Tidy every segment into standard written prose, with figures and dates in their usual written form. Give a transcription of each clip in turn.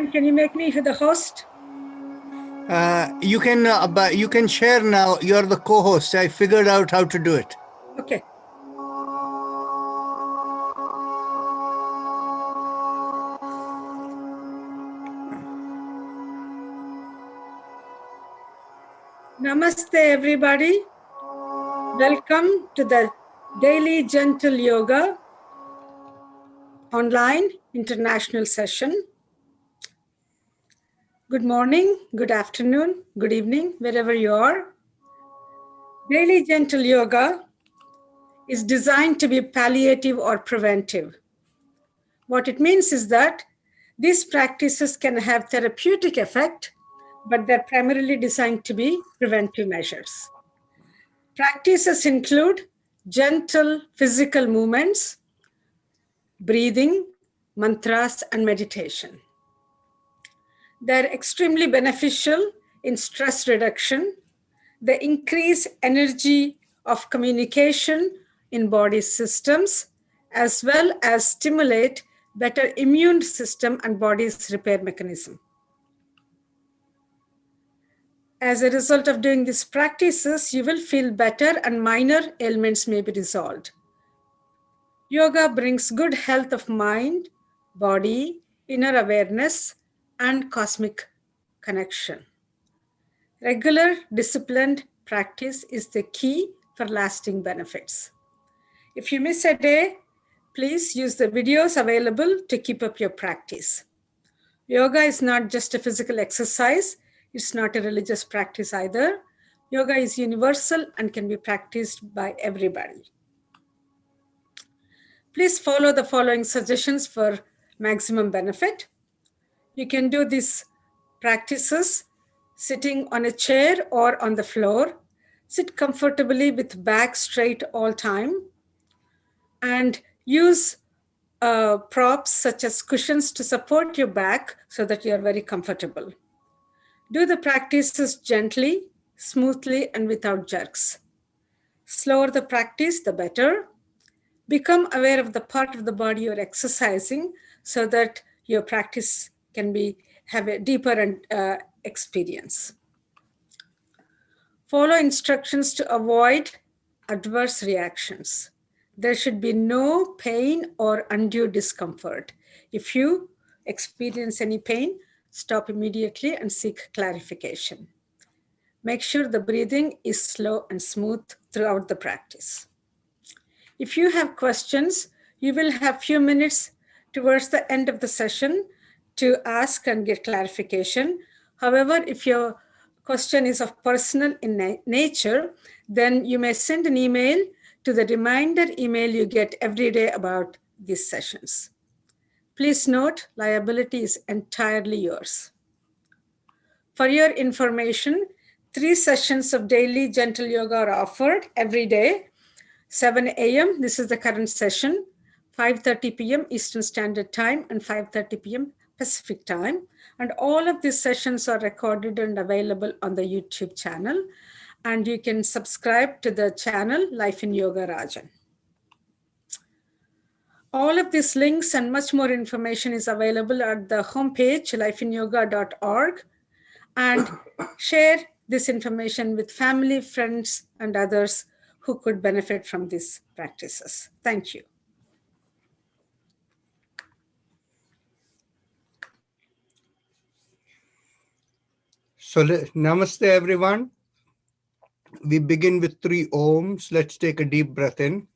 Brian, can you make me the host? You can share now. You're the co-host. I figured out how to do it. Okay. Namaste, everybody. Welcome to the Daily Gentle Yoga online international session. Good morning, good afternoon, good evening, wherever you are. Daily Gentle Yoga is designed to be palliative or preventive. What it means is that these practices can have therapeutic effect, but they're primarily designed to be preventive measures. Practices include gentle physical movements, breathing, mantras, and meditation. They're extremely beneficial in stress reduction. They increase energy of communication in body systems, as well as stimulate better immune system and body's repair mechanism. As a result of doing these practices, you will feel better and minor ailments may be resolved. Yoga brings good health of mind, body, inner awareness, and cosmic connection. Regular, disciplined practice is the key for lasting benefits. If you miss a day, please use the videos available to keep up your practice. Yoga is not just a physical exercise. It's not a religious practice either. Yoga is universal and can be practiced by everybody. Please follow the following suggestions for maximum benefit. You can do these practices sitting on a chair or on the floor. Sit comfortably with back straight all time and use props such as cushions to support your back so that you are very comfortable. Do the practices gently, smoothly, and without jerks. Slower the practice, the better. Become aware of the part of the body you're exercising so that your practice can have a deeper experience. Follow instructions to avoid adverse reactions. There should be no pain or undue discomfort. If you experience any pain, stop immediately and seek clarification. Make sure the breathing is slow and smooth throughout the practice. If you have questions, you will have few minutes towards the end of the session to ask and get clarification. However, if your question is of personal in nature, then you may send an email to the reminder email you get every day about these sessions. Please note, liability is entirely yours. For your information, 3 sessions of daily gentle yoga are offered every day. 7 a.m., this is the current session, 5:30 p.m. Eastern Standard Time and 5:30 p.m. Pacific Time. And all of these sessions are recorded and available on the YouTube channel. And you can subscribe to the channel Life in Yoga Rajan. All of these links and much more information is available at the homepage lifeinyoga.org. And share this information with family, friends, and others who could benefit from these practices. Thank you. So, namaste, everyone. We begin with 3 ohms. Let's take a deep breath in.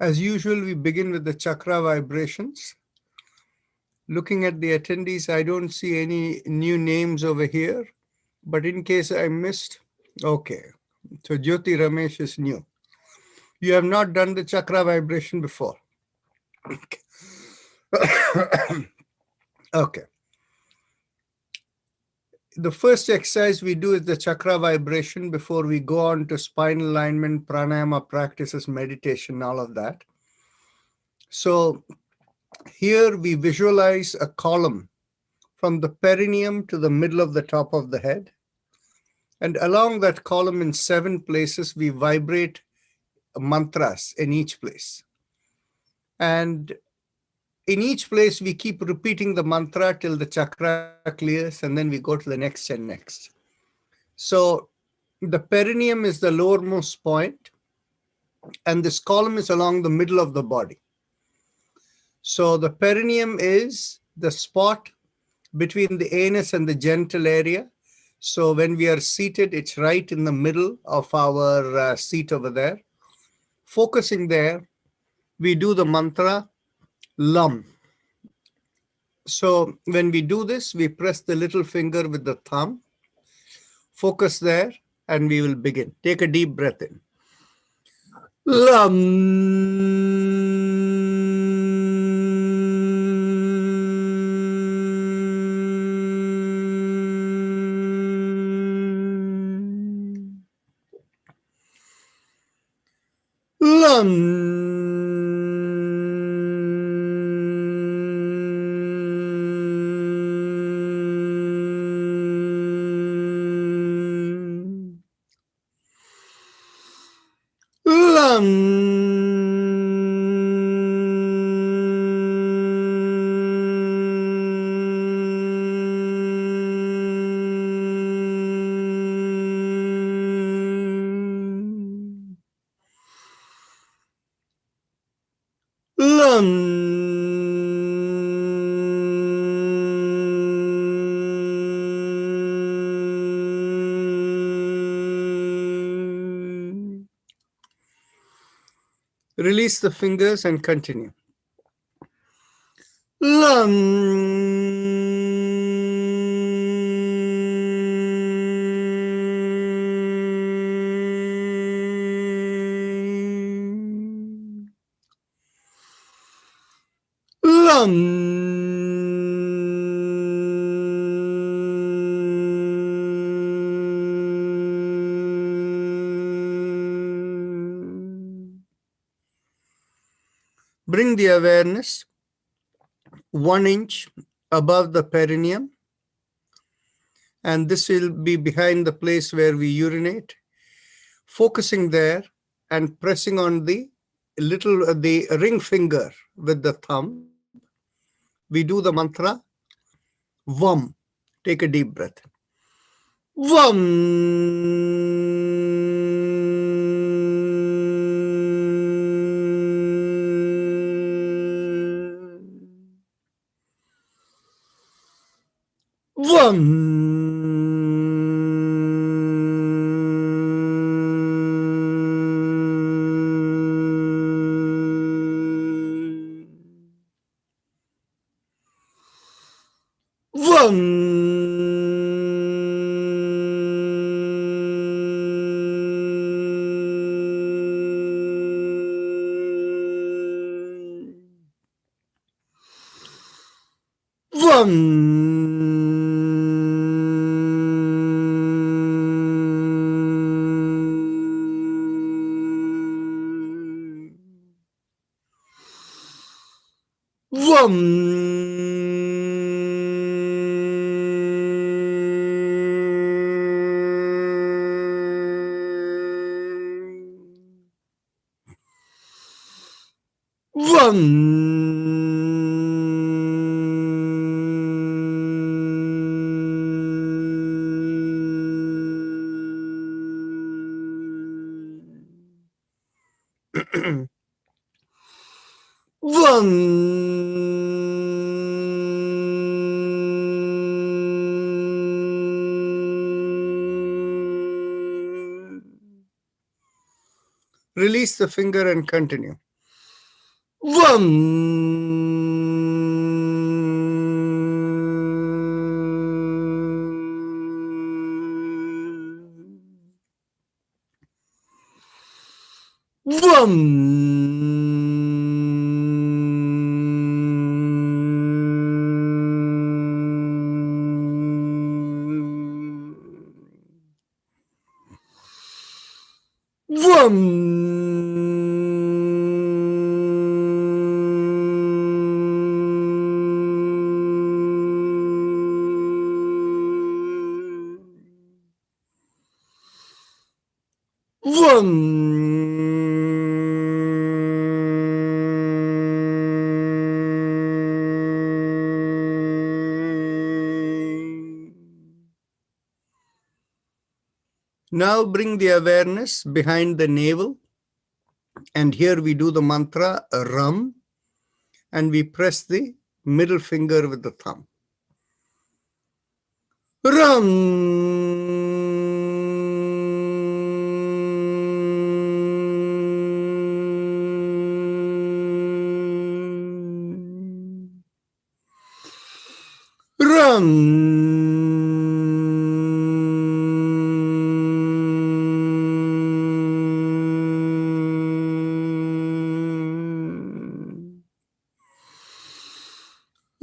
As usual, we begin with the chakra vibrations. Looking at the attendees, I don't see any new names over here, but in case I missed, okay. So Jyoti Ramesh is new. You have not done the chakra vibration before. Okay. The first exercise we do is the chakra vibration before we go on to spinal alignment, pranayama practices, meditation, all of that. So here we visualize a column from the perineum to the middle of the top of the head. And along that column in 7 places, we vibrate mantras in each place. And in each place, we keep repeating the mantra till the chakra clears, and then we go to the next and next. So the perineum is the lowermost point, and this column is along the middle of the body. So the perineum is the spot between the anus and the genital area. So when we are seated, it's right in the middle of our seat over there. Focusing there, we do the mantra LUM. So when we do this, we press the little finger with the thumb, focus there, and we will begin. Take a deep breath in. Release the fingers and continue. Bring the awareness 1 inch above the perineum, and this will be behind the place where we urinate. Focusing there and pressing on the ring finger with the thumb. We do the mantra VAM. Take a deep breath. VAM. Release the finger and continue. Vam. Vam. Vam. Vam. Now bring the awareness behind the navel, and here we do the mantra Ram, and we press the middle finger with the thumb. Ram. Ram.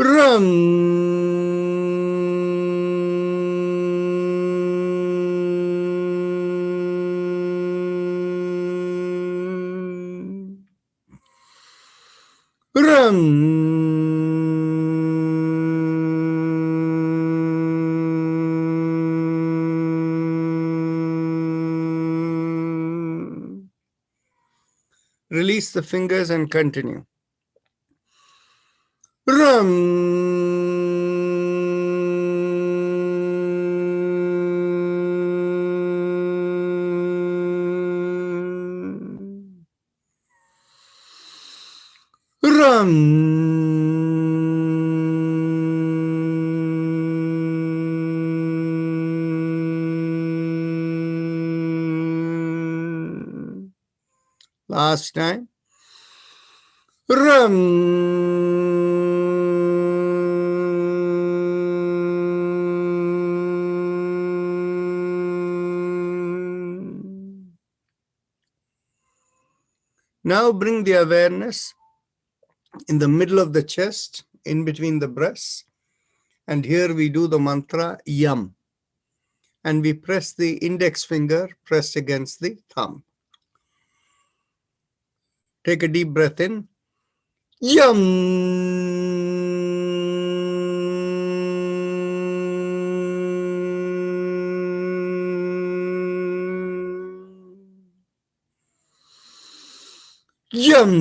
Ram. Ram. Release the fingers and continue. Ram. Ram. Last time. Ram. Now bring the awareness in the middle of the chest, in between the breasts. And here we do the mantra Yam. And we press the index finger pressed against the thumb. Take a deep breath in. Yam. Yam.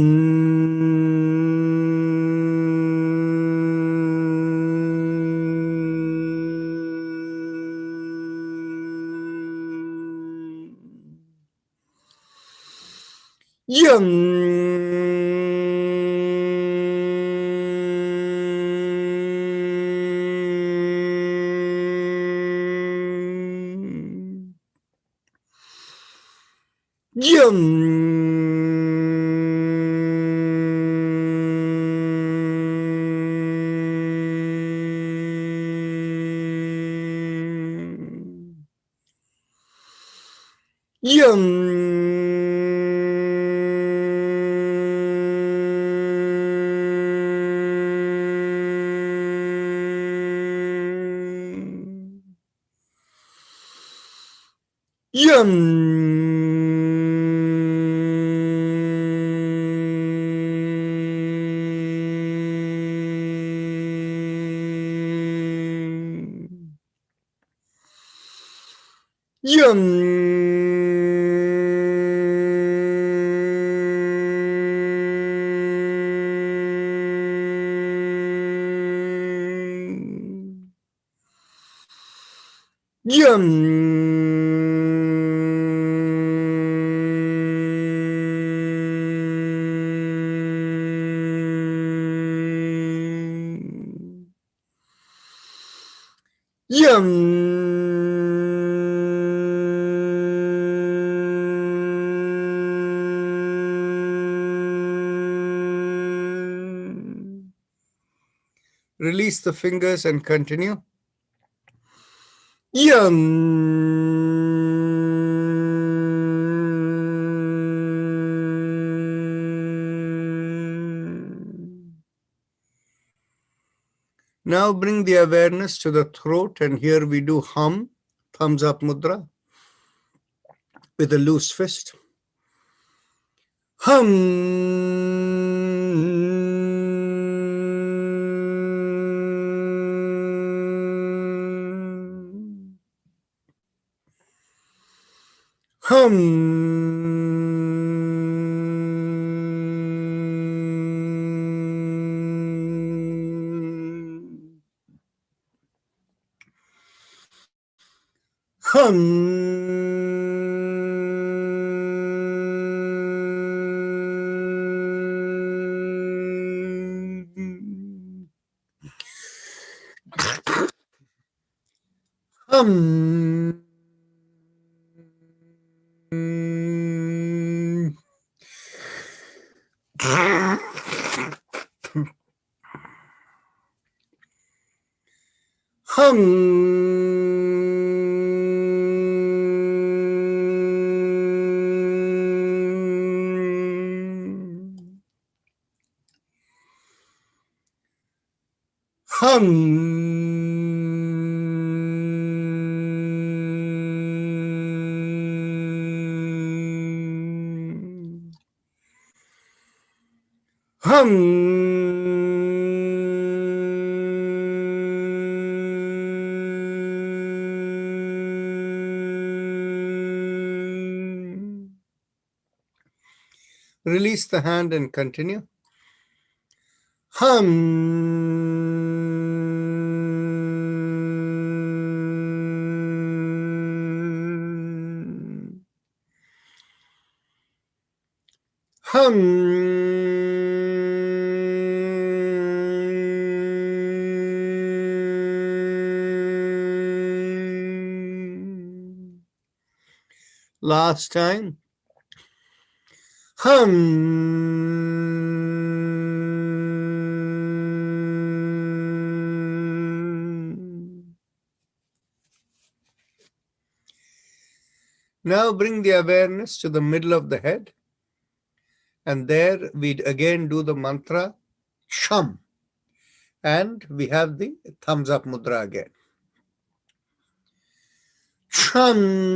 Yam. Yam. Yam. Yam. Yam. Yam. Yam. Release the fingers and continue. Yum. Now bring the awareness to the throat, and here we do hum, thumbs up mudra, with a loose fist. Hum. Hum. Release the hand and continue. Last time. Now bring the awareness to the middle of the head. And there we again do the mantra Sham. And we have the thumbs up mudra again. Sham.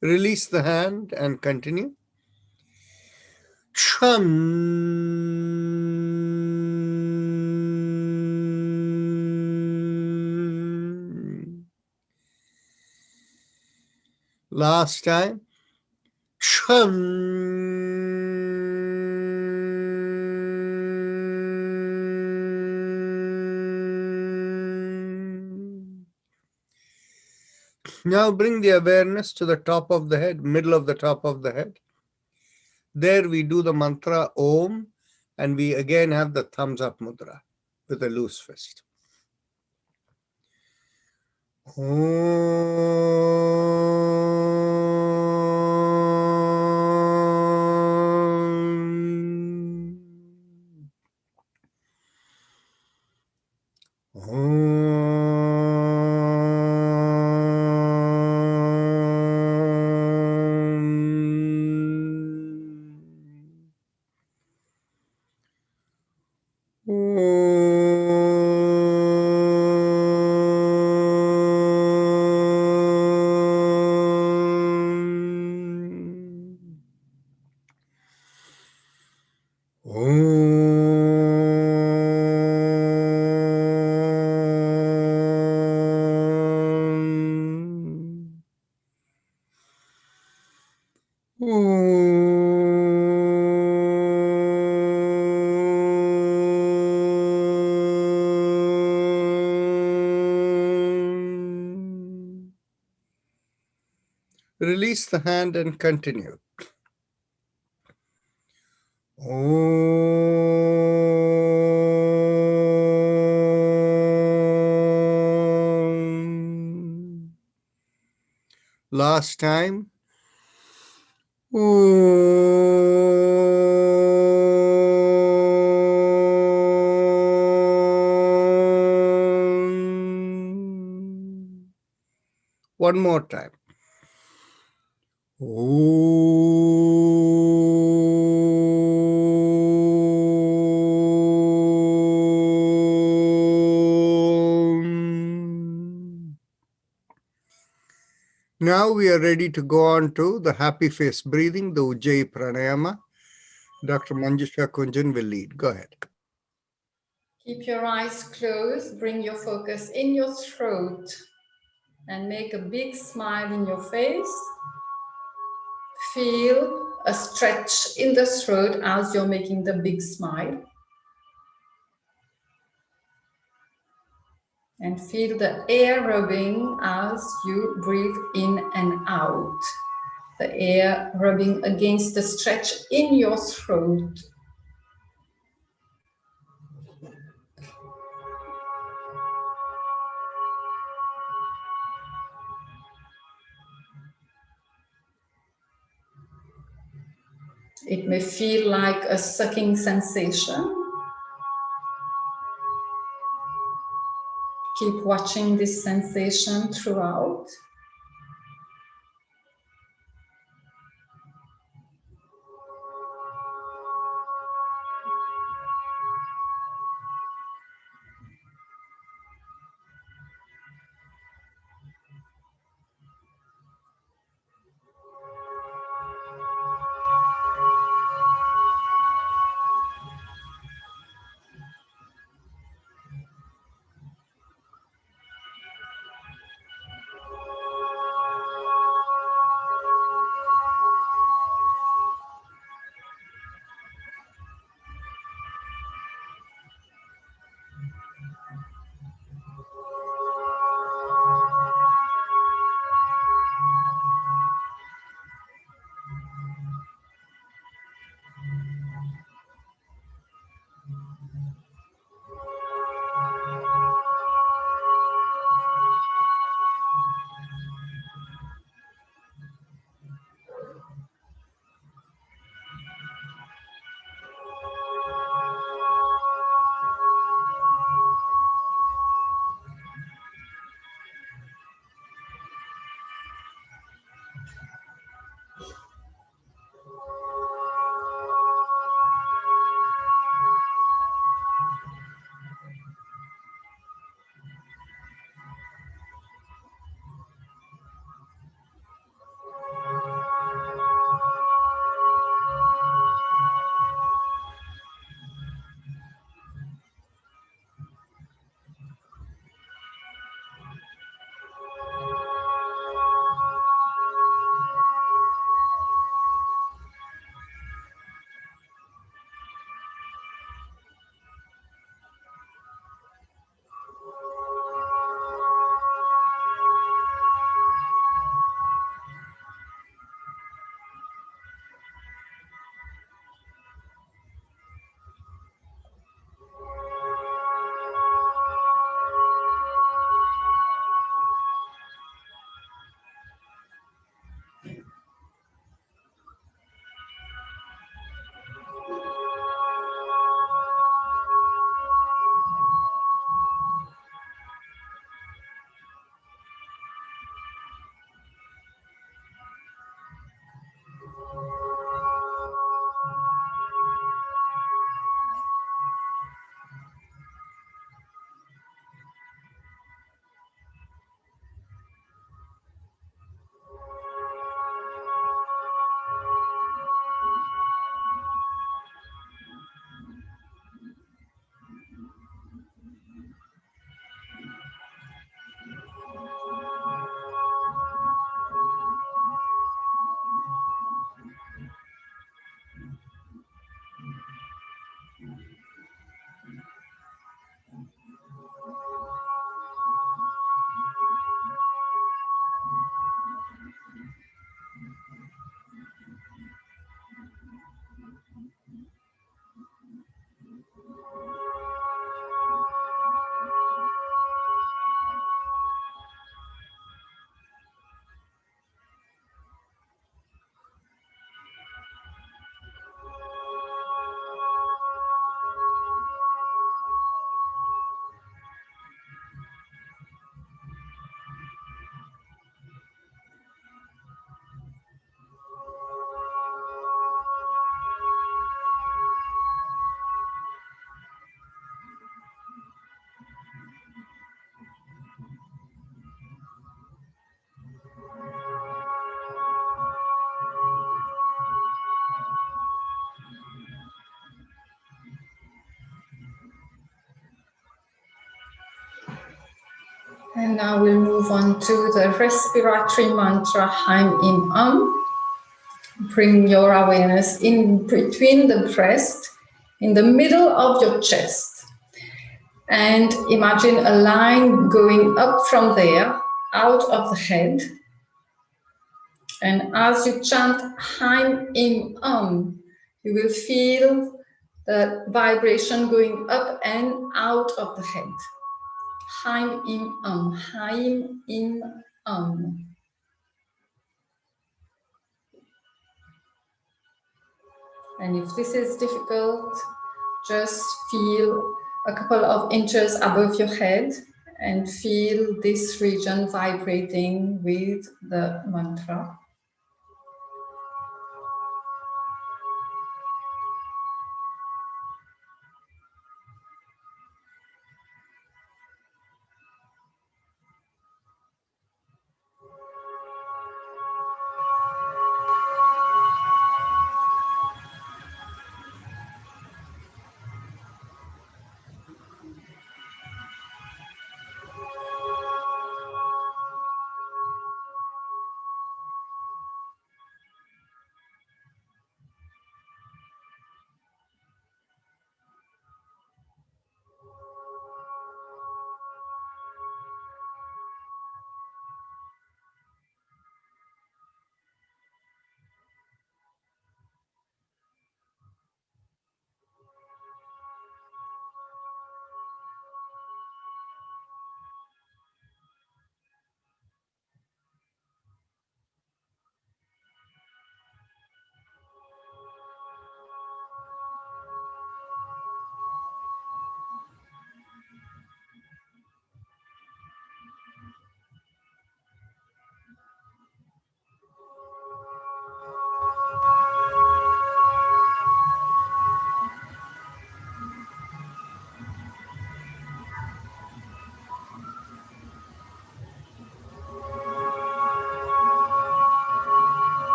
Release the hand and continue. Last time. Now bring the awareness to the top of the head, middle of the top of the head. There we do the mantra Om, and we again have the thumbs up mudra with a loose fist. Om. Release the hand and continue. Om. Last time. Om. One more time. Om. Now we are ready to go on to the happy face breathing, the Ujjayi Pranayama. Dr. Manjusha Kunjan will lead. Go ahead. Keep your eyes closed, bring your focus in your throat, and make a big smile in your face. Feel a stretch in the throat as you're making the big smile. And feel the air rubbing as you breathe in and out. The air rubbing against the stretch in your throat. It may feel like a sucking sensation. Keep watching this sensation throughout. And now we'll move on to the respiratory mantra Heim Im. Bring your awareness in between the breast, in the middle of your chest. And imagine a line going up from there, out of the head. And as you chant Heim Im, you will feel the vibration going up and out of the head. Heim Im, Heim Im. And if this is difficult, just feel a couple of inches above your head and feel this region vibrating with the mantra.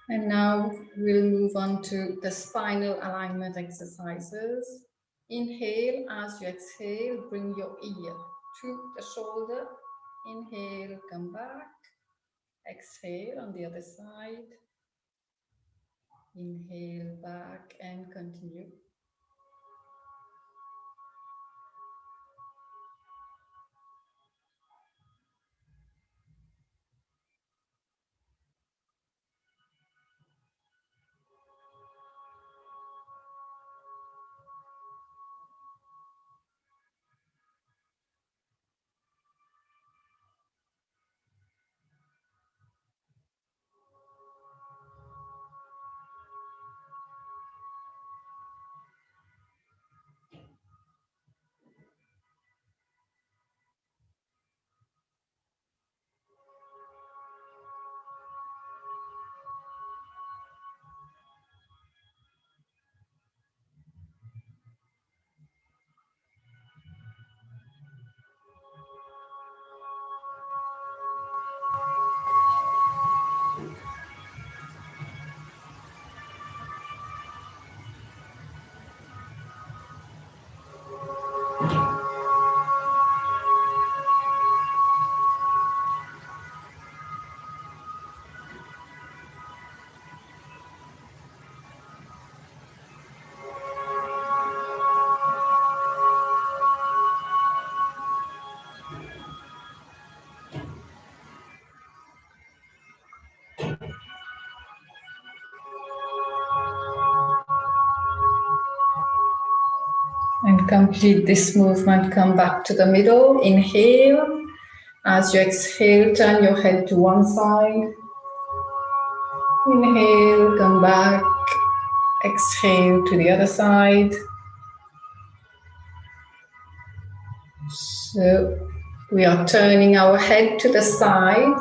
And now we'll move on to the spinal alignment exercises. Inhale, as you exhale, bring your ear to the shoulder. Inhale, come back. Exhale on the other side. Inhale, back and continue. And complete this movement. Come back to the middle. Inhale. As you exhale, turn your head to one side. Inhale, come back. Exhale to the other side. So we are turning our head to the side.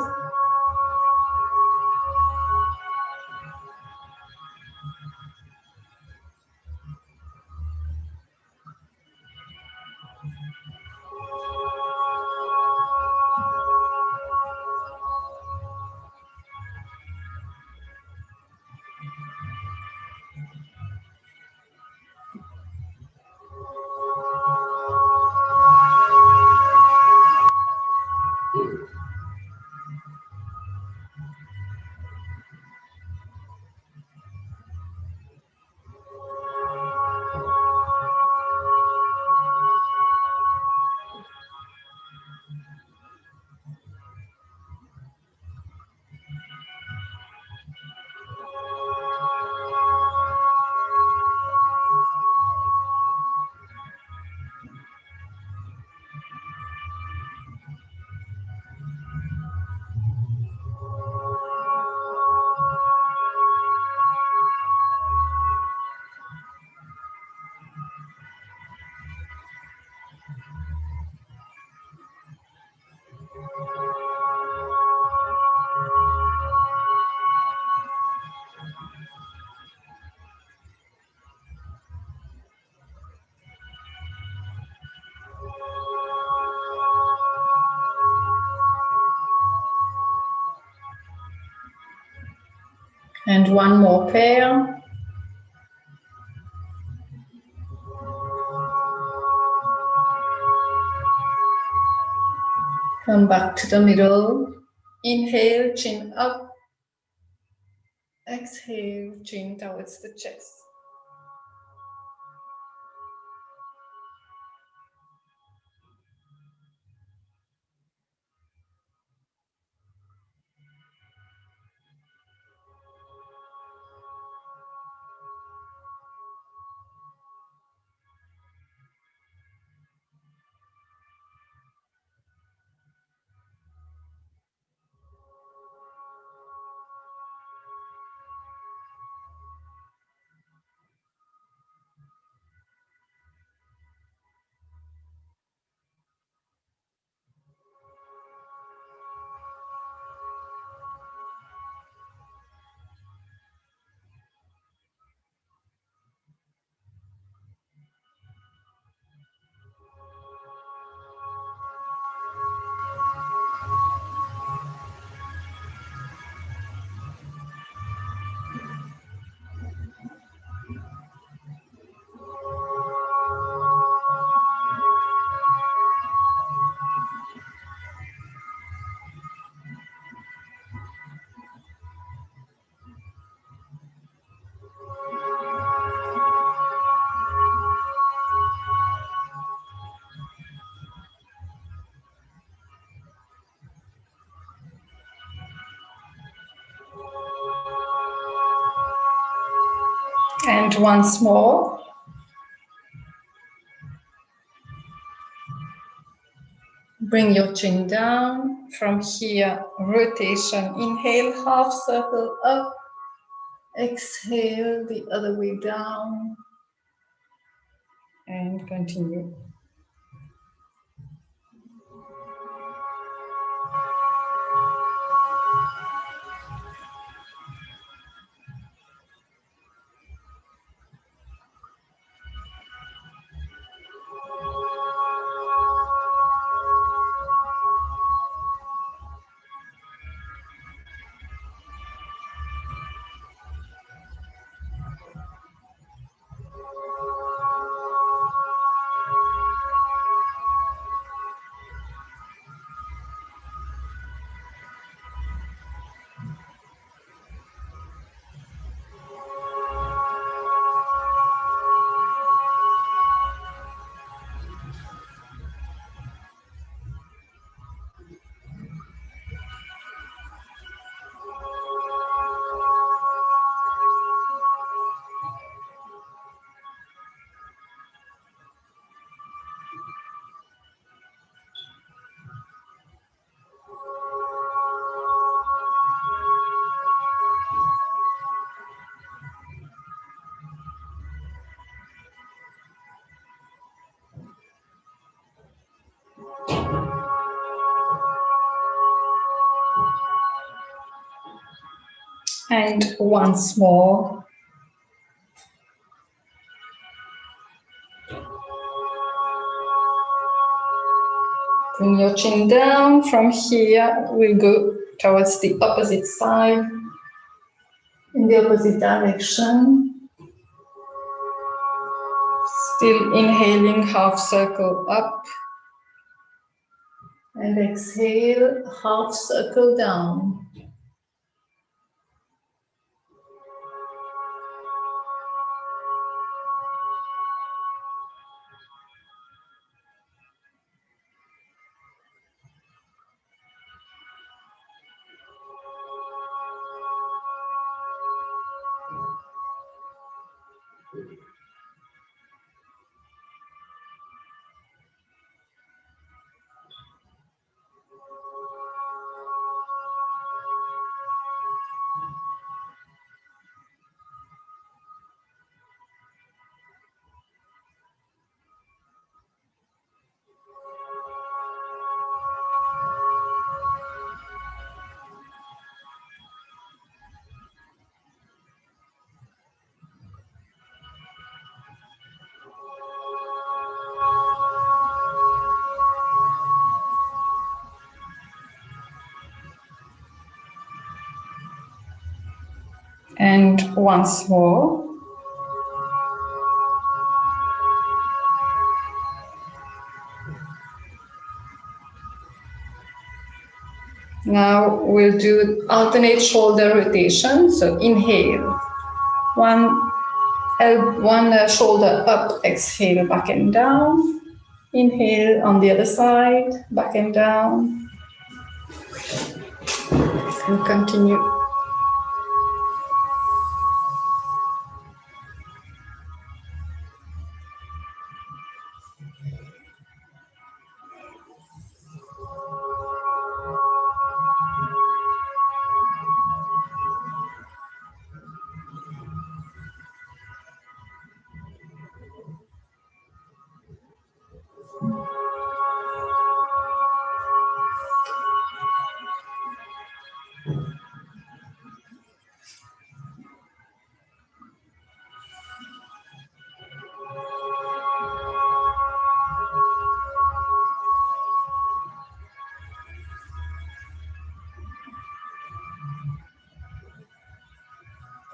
And one more pair. Come back to the middle. Inhale, chin up. Exhale, chin towards the chest. And once more. Bring your chin down. From here, rotation. Inhale, half circle up. Exhale, the other way down. And continue. And once more. Bring your chin down. From here, we'll go towards the opposite side, in the opposite direction. Still inhaling, half circle up. And exhale, half circle down. And once more. Now we'll do alternate shoulder rotation. So inhale, one shoulder up, exhale, back and down. Inhale on the other side, back and down. And continue.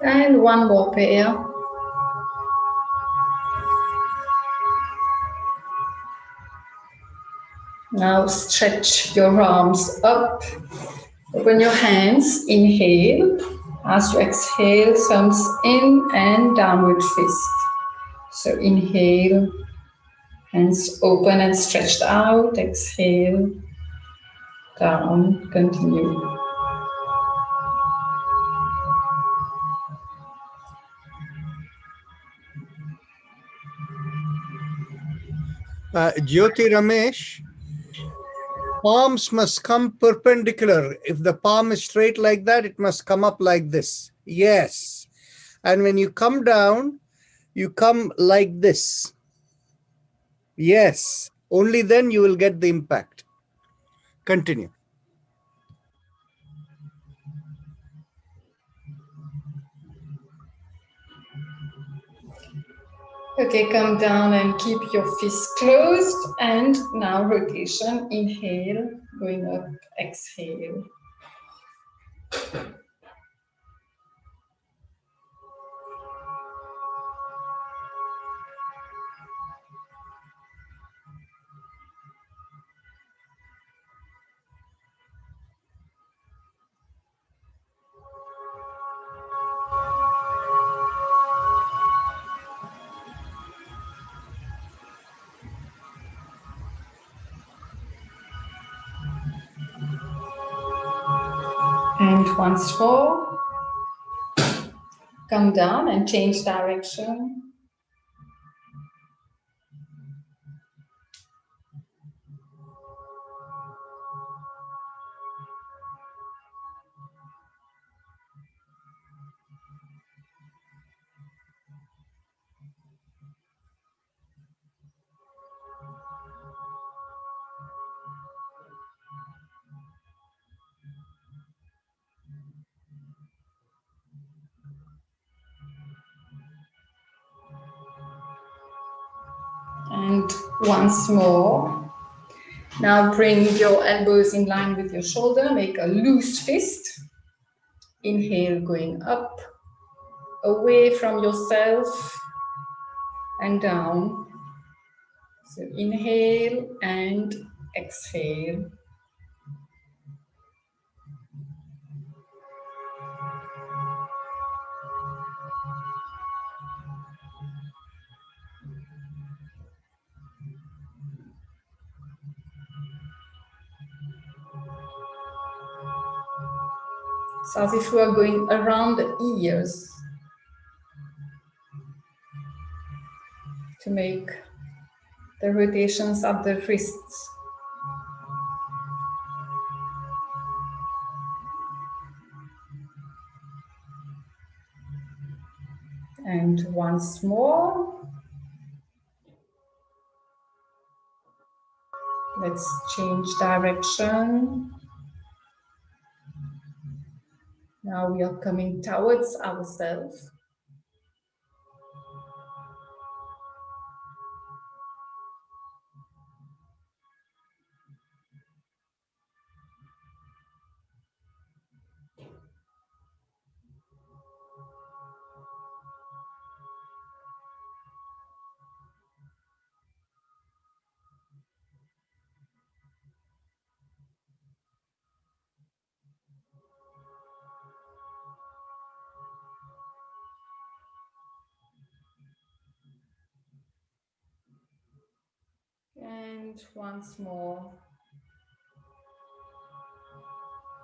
And one more pair. Now stretch your arms up. Open your hands. Inhale. As you exhale, thumbs in and downward fist. So inhale, hands open and stretched out. Exhale, down, continue. Jyoti Ramesh, palms must come perpendicular. If the palm is straight like that, it must come up like this. Yes. And when you come down, you come like this. Yes. Only then you will get the impact. Continue. Okay, come down and keep your fists closed. And now rotation. Inhale, going up, exhale. And once more, come down and change direction. once more. Now bring your elbows in line with your shoulder, make a loose fist. Inhale, going up, away from yourself and down. So inhale and exhale. So as if we are going around the ears to make the rotations of the wrists. And once more. Let's change direction. Now we are coming towards ourselves. And once more,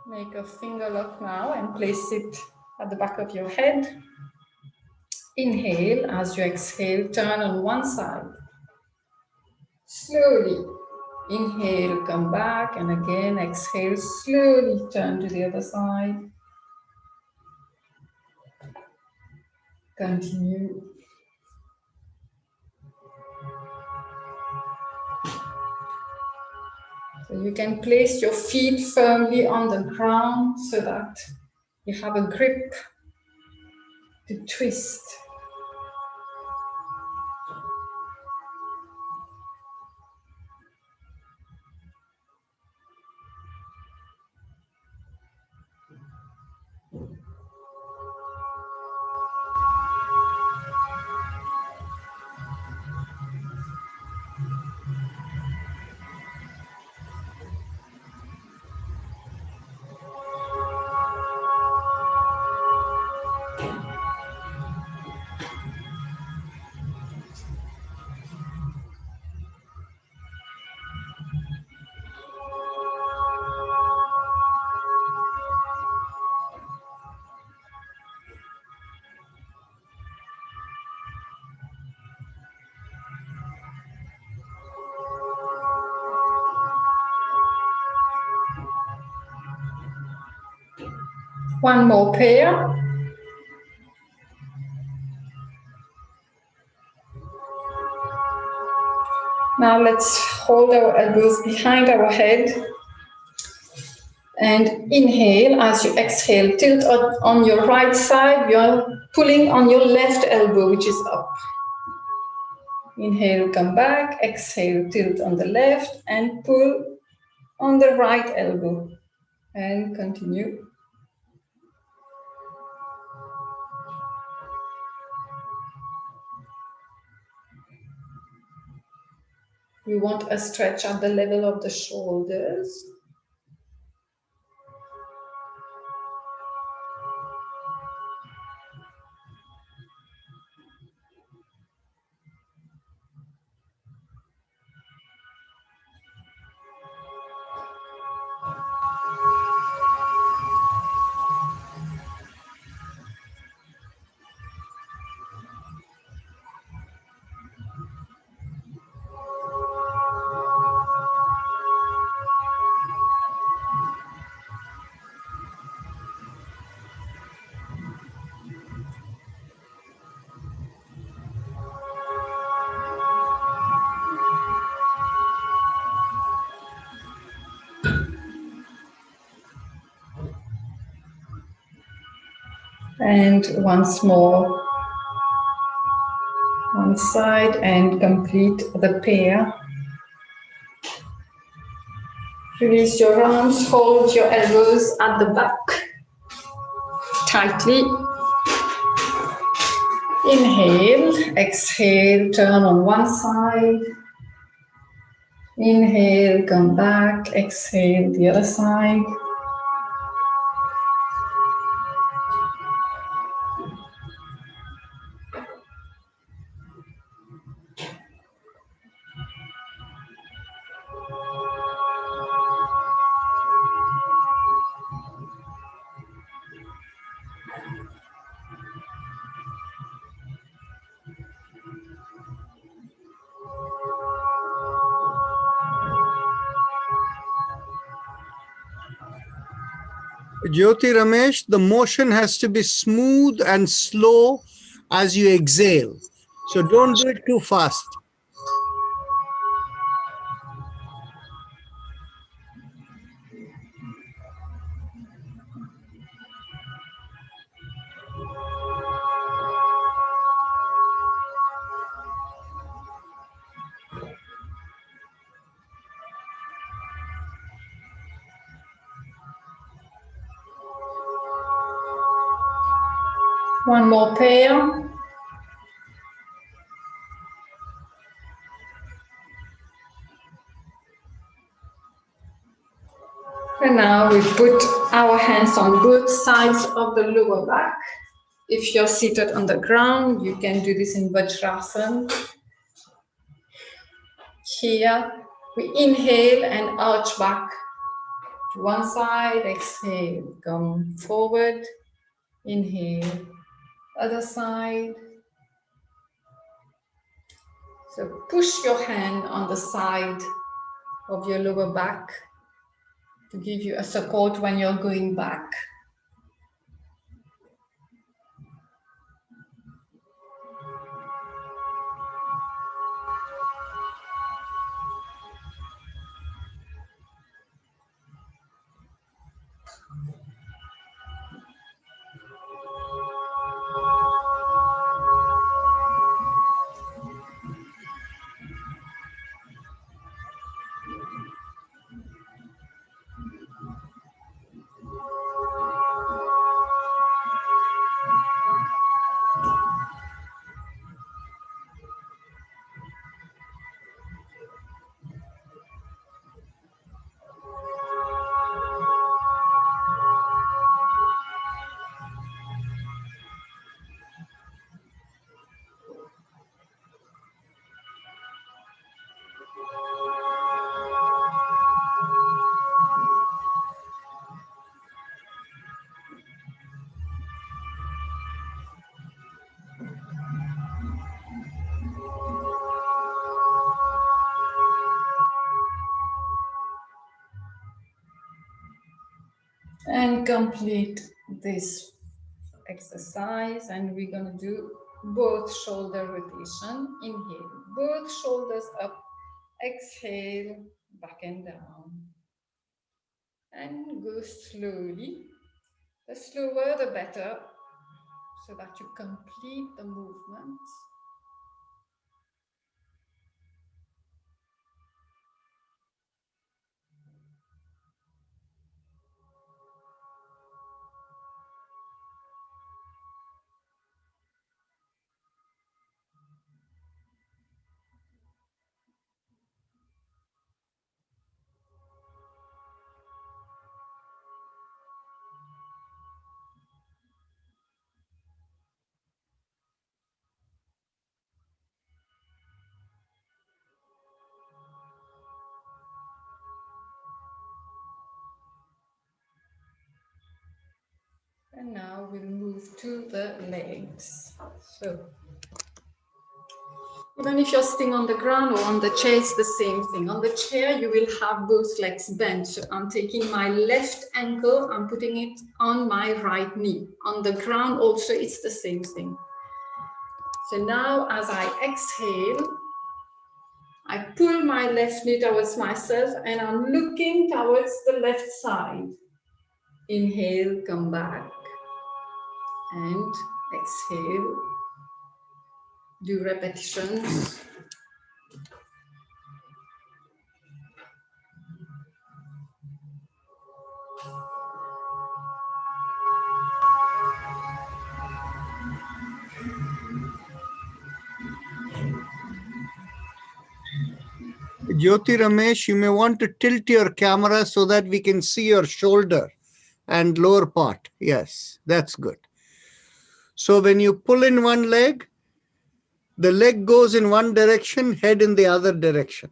make a finger lock now and place it at the back of your head. Inhale, as you exhale, turn on one side. Slowly, inhale, come back, and again, exhale, slowly turn to the other side. Continue. So you can place your feet firmly on the ground so that you have a grip to twist. One more pair. Now let's hold our elbows behind our head and inhale. As you exhale, tilt on your right side. You're pulling on your left elbow, which is up. Inhale, come back. Exhale, tilt on the left and pull on the right elbow. And continue. We want a stretch at the level of the shoulders. And once more, one side and complete the pair. Release your arms, hold your elbows at the back tightly. Inhale, exhale, turn on one side. Inhale, come back, exhale, the other side. Jyoti Ramesh, the motion has to be smooth and slow as you exhale. So don't do it too fast. One more pair. And now we put our hands on both sides of the lower back. If you're seated on the ground, you can do this in Vajrasana. Here, we inhale and arch back to one side, exhale, come forward, inhale, other side. So push your hand on the side of your lower back to give you a support when you're going back. And complete this exercise, and we're going to do both shoulder rotation. Inhale, both shoulders up, exhale, back and down, and go slowly. The slower the better, so that you complete the movement. And now we'll move to the legs. So, even if you're sitting on the ground or on the chair, it's the same thing. On the chair, you will have both legs bent. So I'm taking my left ankle, I'm putting it on my right knee. On the ground also, it's the same thing. So now as I exhale, I pull my left knee towards myself and I'm looking towards the left side. Inhale, come back. And exhale. Do repetitions. Jyoti Ramesh, you may want to tilt your camera so that we can see your shoulder and lower part. Yes, that's good. So when you pull in one leg, the leg goes in one direction, head in the other direction.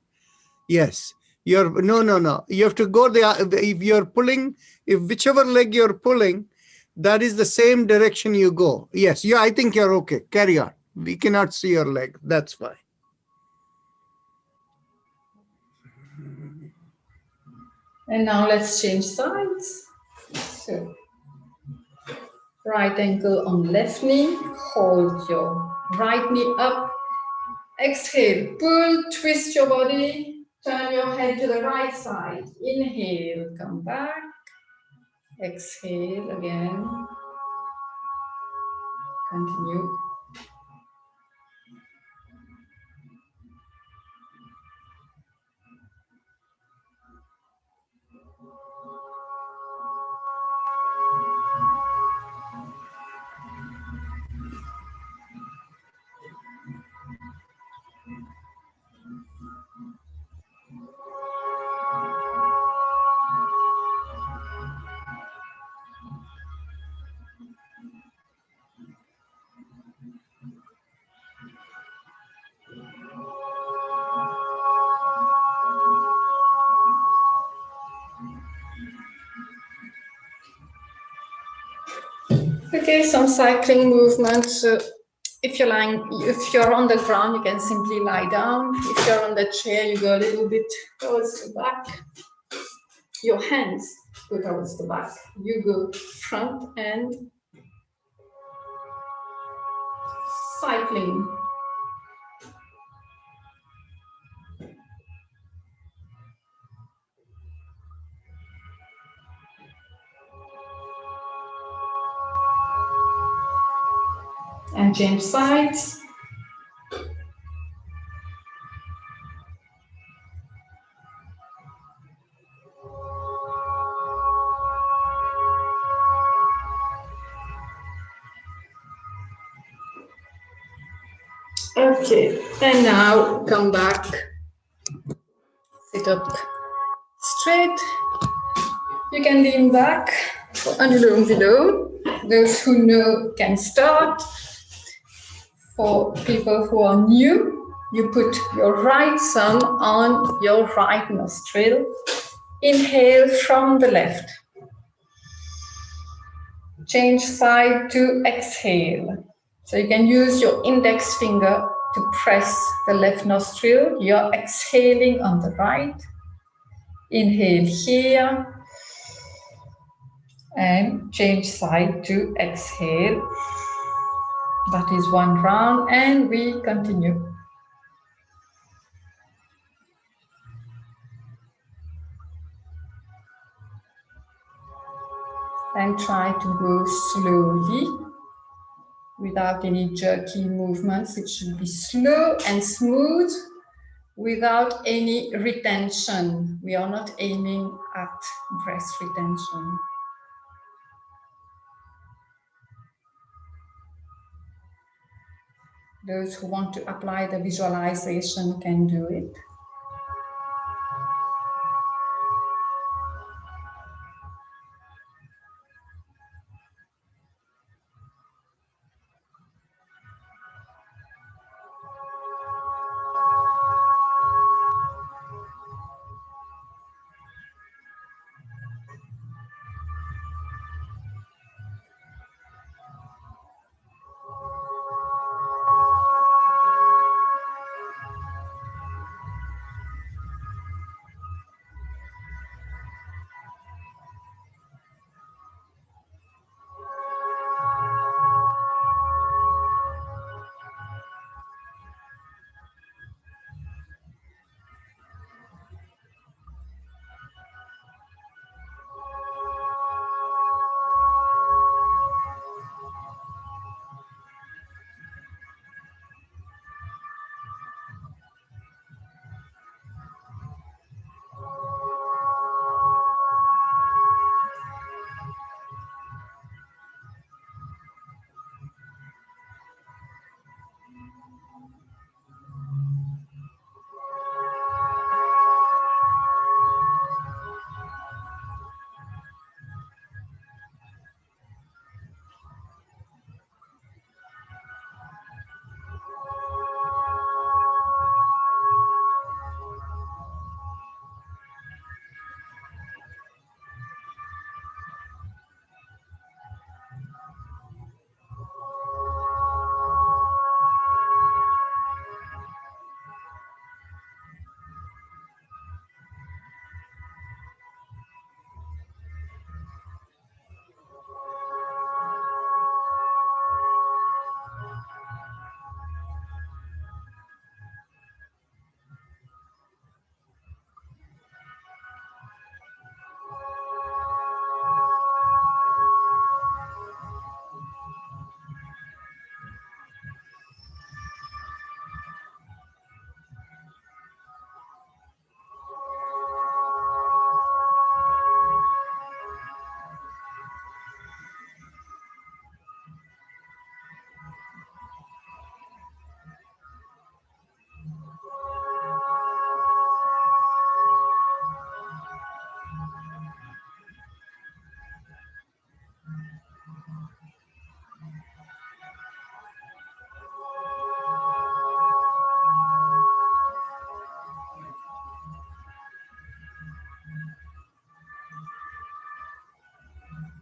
Yes. No. You have to go if you're pulling, if whichever leg you're pulling, that is the same direction you go. Yes, yeah, I think you're okay. Carry on. We cannot see your leg. That's fine. And now let's change sides. So, right ankle on left knee. Hold your right knee up. Exhale, pull, twist your body. Turn your head to the right side. Inhale, come back. Exhale again. Continue. Okay, some cycling movements. If you're on the ground, you can simply lie down. If you're on the chair, you go a little bit towards the back. Your hands go towards the back. You go front and cycling. And change sides. Okay, and now come back. Sit up straight. You can lean back for Anulom Vilom. Those who know can start. For people who are new, you put your right thumb on your right nostril. Inhale from the left. Change side to exhale. So you can use your index finger to press the left nostril. You're exhaling on the right. Inhale here. And change side to exhale. That is one round, and we continue. And try to go slowly without any jerky movements. It should be slow and smooth without any retention. We are not aiming at breath retention. Those who want to apply the visualization can do it.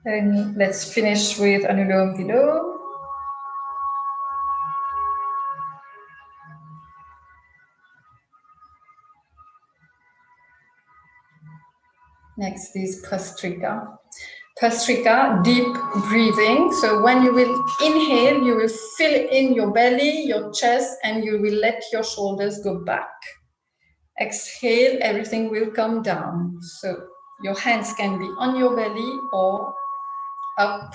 And let's finish with Anulom Vilom. Next is Pastrica. Pastrica, deep breathing. So when you will inhale, you will fill in your belly, your chest, and you will let your shoulders go back. Exhale, everything will come down. So your hands can be on your belly or up.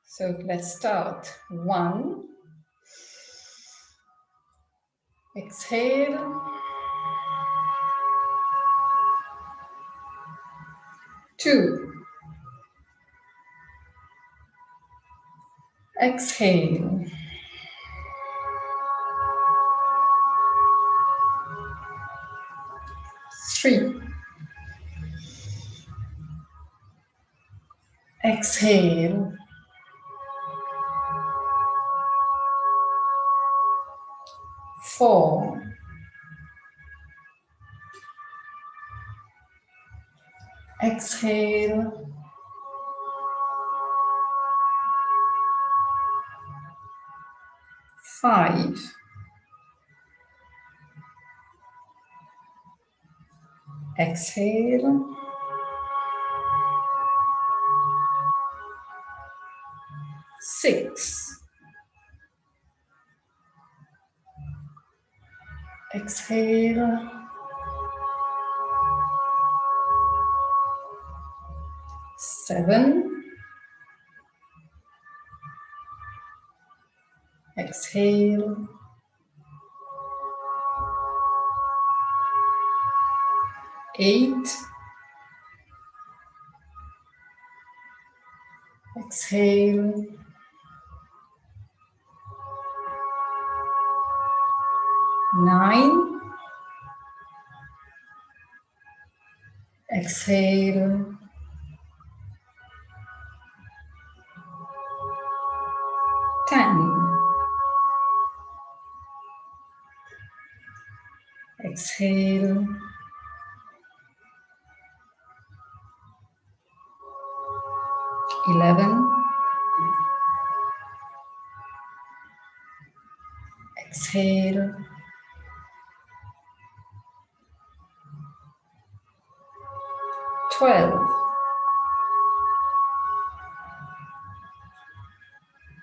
So let's start. 1. Exhale. 2. Exhale. 3. Exhale. 4. Exhale. 5. Exhale. 6. Exhale. 7. Exhale. 8. Exhale. 9. Exhale. 10. Exhale. 11. Exhale. 12.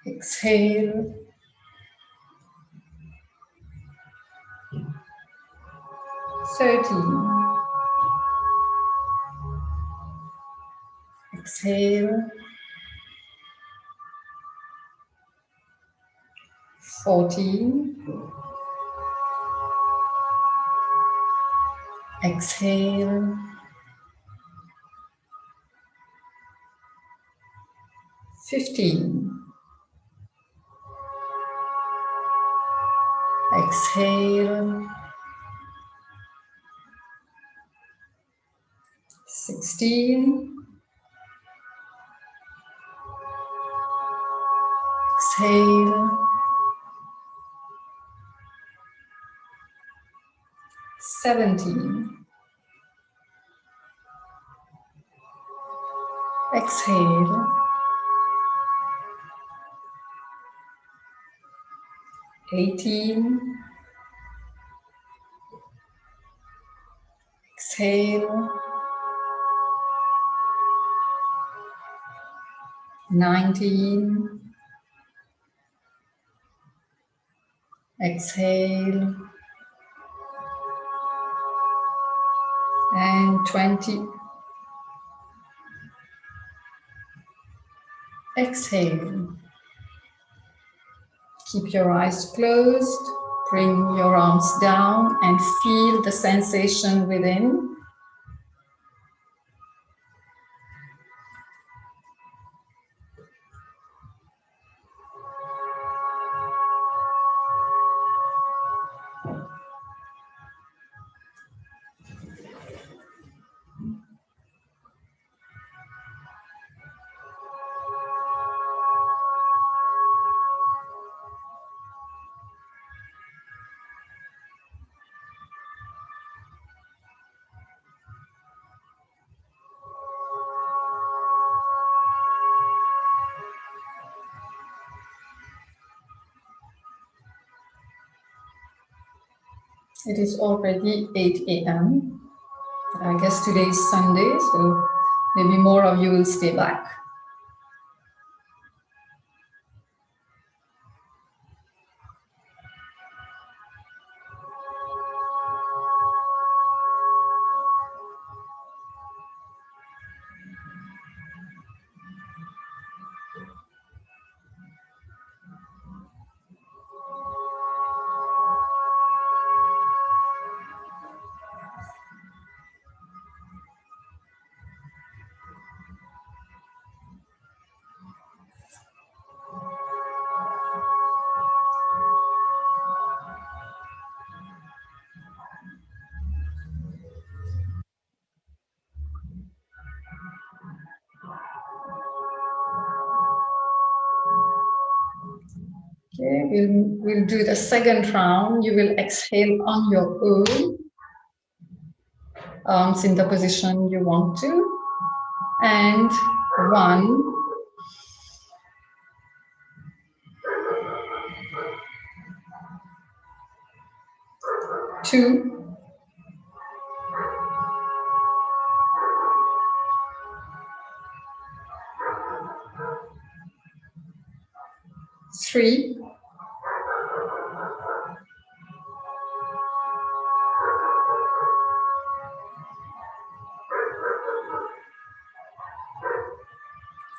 Exhale. 13. Exhale. 14. Exhale. 15. Exhale. 16. Exhale. 17. Exhale. 18. Exhale. 19. Exhale. And 20. Exhale. Keep your eyes closed. Bring your arms down and feel the sensation within. It is already 8 a.m. I guess today is Sunday, so maybe more of you will stay back. Okay, we'll do the second round. You will exhale on your own, arms in the position you want to, and 1, 2, 3,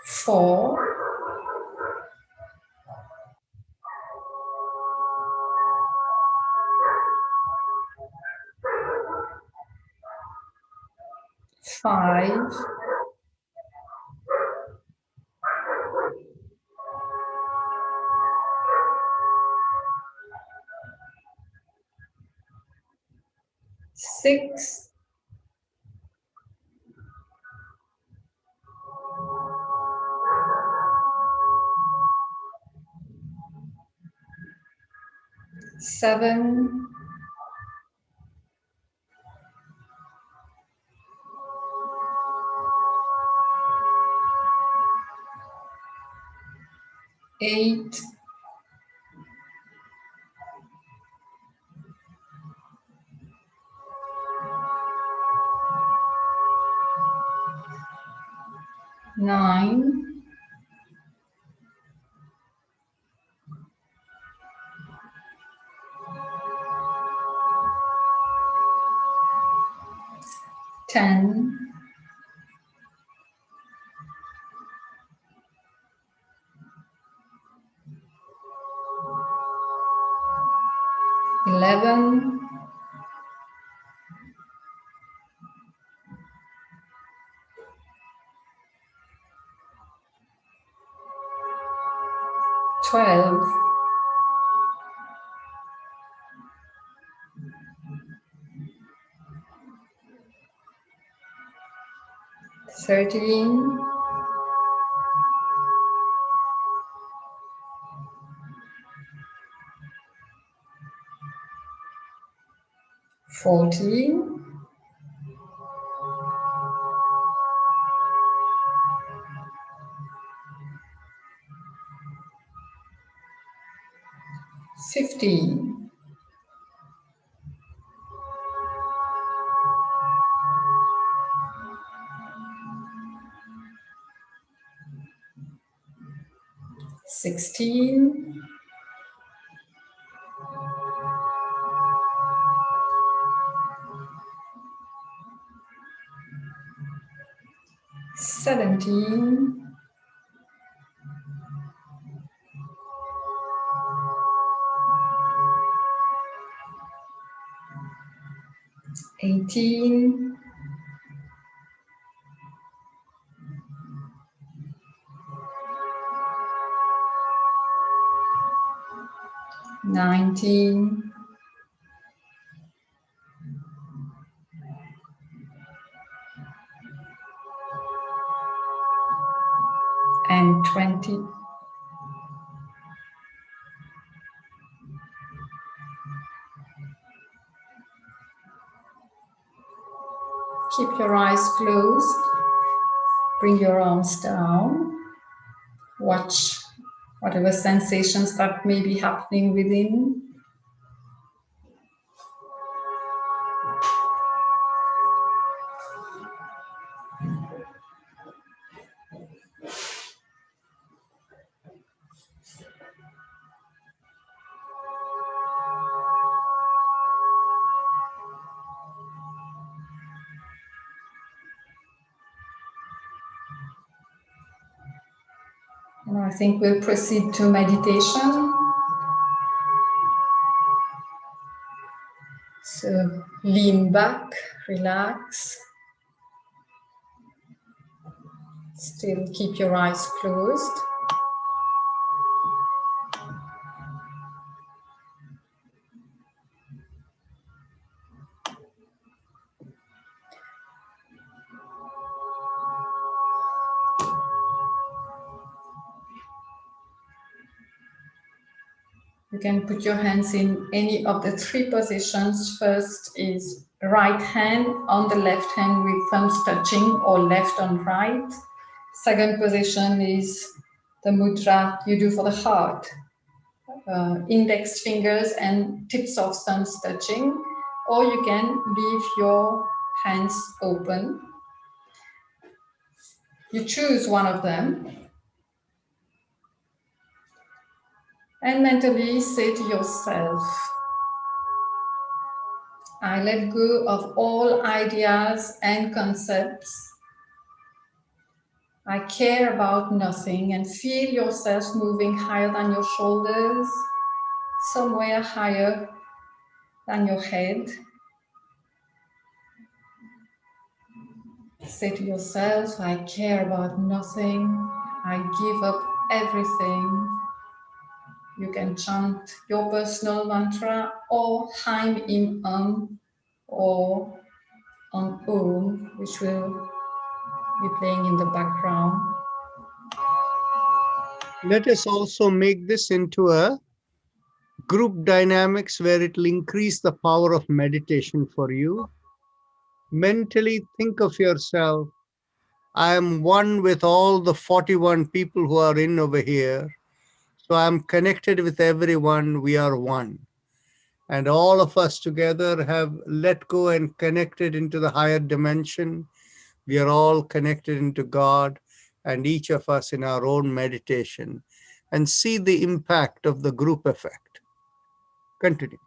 4, 5, 6, 7, 8, 9, 10, 11, 12, 13, 14, 15, 16, 17, 18, 19, and 20. Keep your eyes closed. Bring your arms down. Watch whatever sensations that may be happening within. I think we'll proceed to meditation. So lean back, relax. Still keep your eyes closed. You can put your hands in any of the three positions. First is right hand on the left hand with thumbs touching, or left on right. Second position is the mudra you do for the heart. Index fingers and tips of thumbs touching, or you can leave your hands open. You choose one of them and mentally say to yourself, I let go of all ideas and concepts. I care about nothing, and feel yourself moving higher than your shoulders, somewhere higher than your head. Say to yourself, I care about nothing. I give up everything. You can chant your personal mantra or Haim Im or on Om, which will be playing in the background. Let us also make this into a group dynamics where it will increase the power of meditation for you. Mentally think of yourself, I am one with all the 41 people who are in over here. So I'm connected with everyone. We are one. And all of us together have let go and connected into the higher dimension. We are all connected into God, and each of us in our own meditation, and see the impact of the group effect. Continue.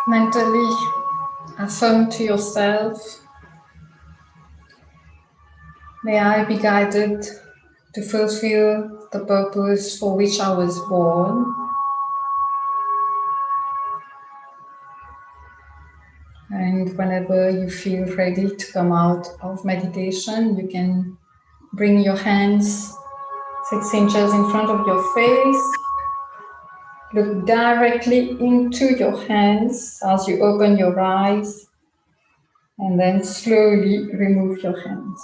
Mentally affirm to yourself, may I be guided to fulfill the purpose for which I was born. And whenever you feel ready to come out of meditation, you can bring your hands 6 inches in front of your face. Look directly into your hands as you open your eyes, and then slowly remove your hands.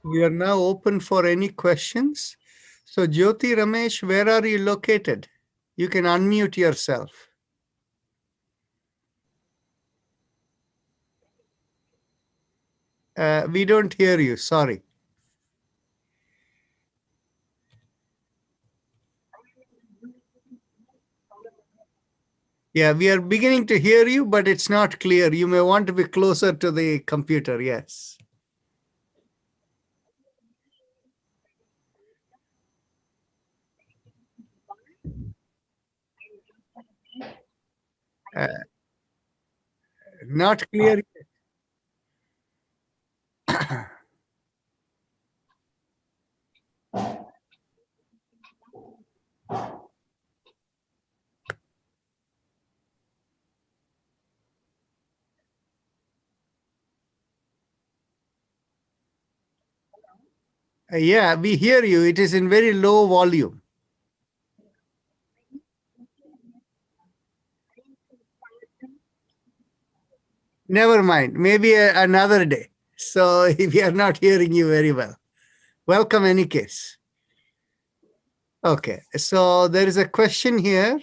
We are now open for any questions. So Jyoti Ramesh, where are you located? You can unmute yourself. We don't hear you, sorry. Yeah, we are beginning to hear you, but it's not clear. You may want to be closer to the computer, yes. Not clear. Yeah, we hear you. It is in very low volume. Never mind. Maybe another day. So we are not hearing you very well. Welcome, any case. Okay, so there is a question here.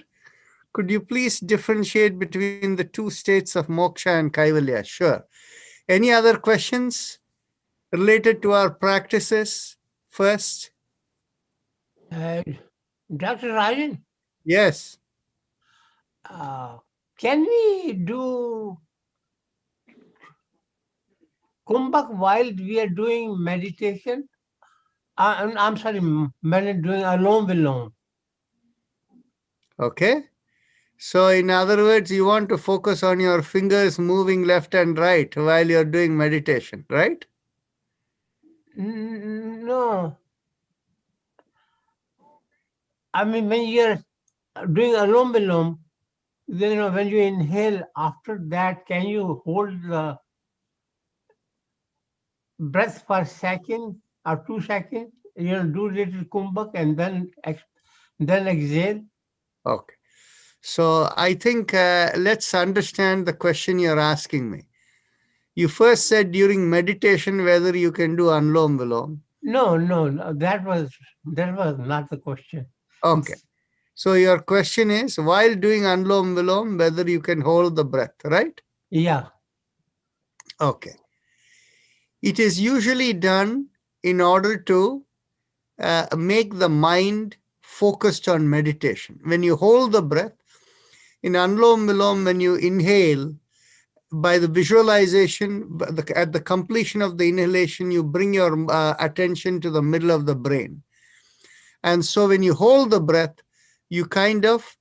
Could you please differentiate between the two states of moksha and kaivalya? Sure. Any other questions related to our practices first? Dr. Rajan? Yes. Can we do kumbhak while we are doing meditation? I'm sorry, doing alone vilom. Okay. So in other words, you want to focus on your fingers moving left and right while you're doing meditation, right? No. I mean, when you're doing alone vilom, then when you inhale, after that, can you hold the breath for a second or 2 seconds? Do little kumbhak and then exhale. Okay. So I think let's understand the question you're asking me. You first said during meditation whether you can do Anlom Vilom. No, that was not the question. Okay. So your question is, while doing Anlom Vilom, whether you can hold the breath, right? Yeah. Okay. It is usually done in order to make the mind focused on meditation. When you hold the breath, in Anlom Vilom, when you inhale, by the visualization, at the completion of the inhalation, you bring your attention to the middle of the brain. And so when you hold the breath, you kind of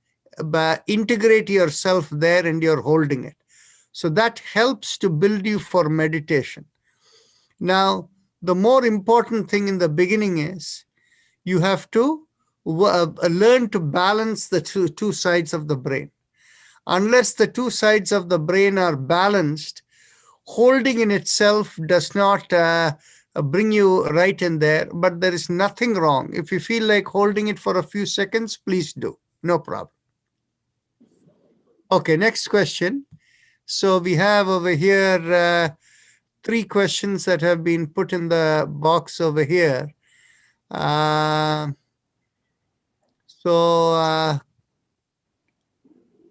integrate yourself there and you're holding it. So that helps to build you for meditation. Now, the more important thing in the beginning is you have to learn to balance the two sides of the brain. Unless the two sides of the brain are balanced, holding in itself does not bring you right in there, but there is nothing wrong. If you feel like holding it for a few seconds, please do. No problem. Okay, next question. So we have over here 3 questions that have been put in the box over here.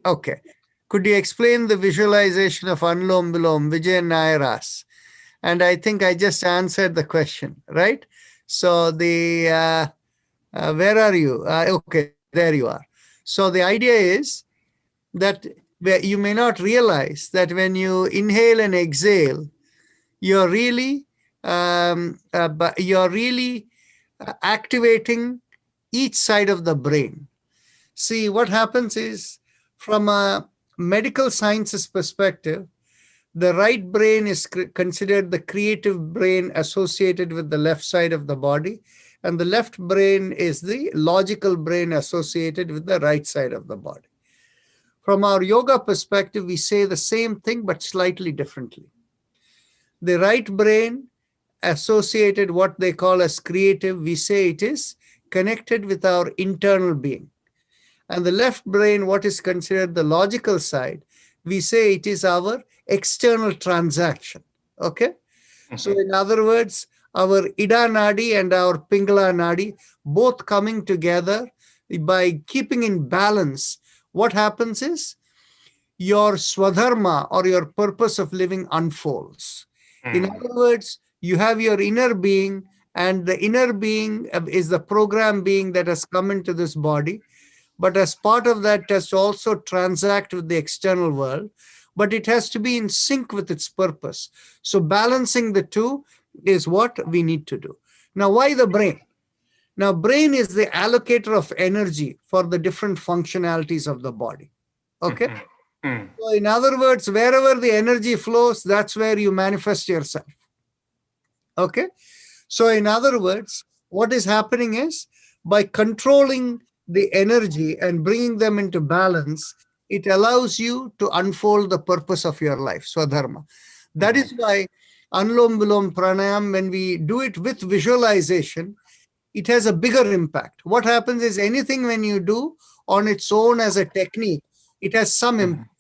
Okay. Could you explain the visualization of Anlom Vilom, Vijay Nairas? And I think I just answered the question, right? So where are you? Okay, there you are. So the idea is that where you may not realize that when you inhale and exhale, you're really activating each side of the brain. See, what happens is, from a medical sciences perspective, the right brain is considered the creative brain associated with the left side of the body, and the left brain is the logical brain associated with the right side of the body. From our yoga perspective, we say the same thing but slightly differently. The right brain associated what they call as creative, we say it is connected with our internal being. And the left brain, what is considered the logical side, we say it is our external transaction. Okay? So in other words, our Ida Nadi and our Pingala Nadi both coming together by keeping in balance, what happens is your Swadharma or your purpose of living unfolds. In other words, you have your inner being, and the inner being is the program being that has come into this body. But as part of that, it has to also transact with the external world, but it has to be in sync with its purpose. So balancing the two is what we need to do. Now, why the brain? Now, brain is the allocator of energy for the different functionalities of the body. Okay? So in other words, wherever the energy flows, that's where you manifest yourself. Okay? So in other words, what is happening is, by controlling the energy and bringing them into balance, it allows you to unfold the purpose of your life, Swadharma. That is why Anulom Vilom Pranayam, when we do it with visualization, it has a bigger impact. What happens is, anything when you do on its own as a technique, it has some impact.